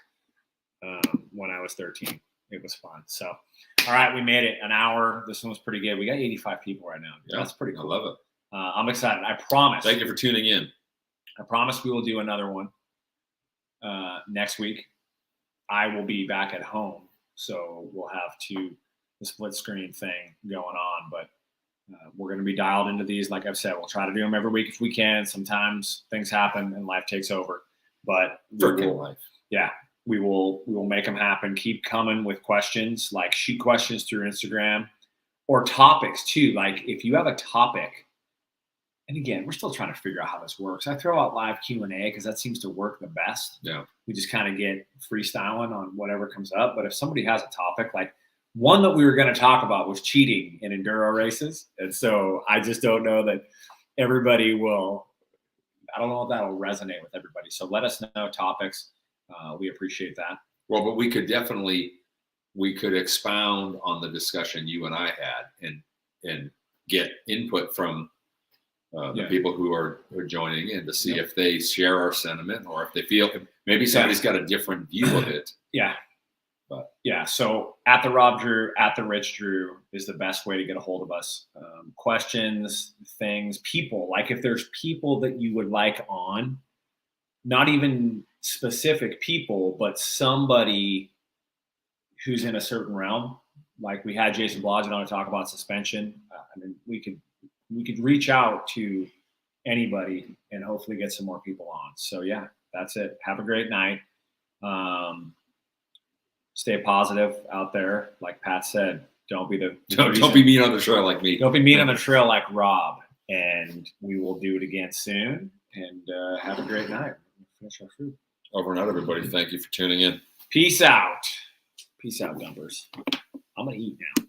when I was 13. It was fun. So, all right, we made it an hour. This one was pretty good. We got 85 people right now. Yeah, that's pretty cool. I love it. I'm excited. I promise. Thank you for tuning in. I promise we will do another one next week. I will be back at home, so we'll have the split screen thing going on. But we're going to be dialed into these. Like I've said, we'll try to do them every week if we can. Sometimes things happen and life takes over. But Life. Yeah, we will make them happen. Keep coming with questions, like shoot questions through Instagram or topics too. Like if you have a topic. And again, we're still trying to figure out how this works. I throw out live Q&A because that seems to work the best. Yeah. We just kind of get freestyling on whatever comes up. But if somebody has a topic, like one that we were going to talk about was cheating in enduro races. And so I just don't know that everybody will, I don't know if that'll resonate with everybody. So let us know topics. We appreciate that. Well, but we could expound on the discussion you and I had and get input from the people who are joining in to see if they share our sentiment or if they feel maybe somebody's got a different view of it. Yeah. But yeah, so at the Rob Drew, at the Rich Drew is the best way to get a hold of us. Questions, things, people. Like if there's people that you would like on, not even specific people, but somebody who's in a certain realm. Like we had Jason Blodgett on to talk about suspension. I mean, we could reach out to anybody and hopefully get some more people on. So yeah, that's it. Have a great night. Stay positive out there. Like Pat said, don't be mean on the trail like me. Don't be mean on the trail like Rob. And we will do it again soon. And have a great night. Finish our food. Over and out, everybody. Thank you for tuning in. Peace out. Peace out, Dumpers. I'm going to eat now.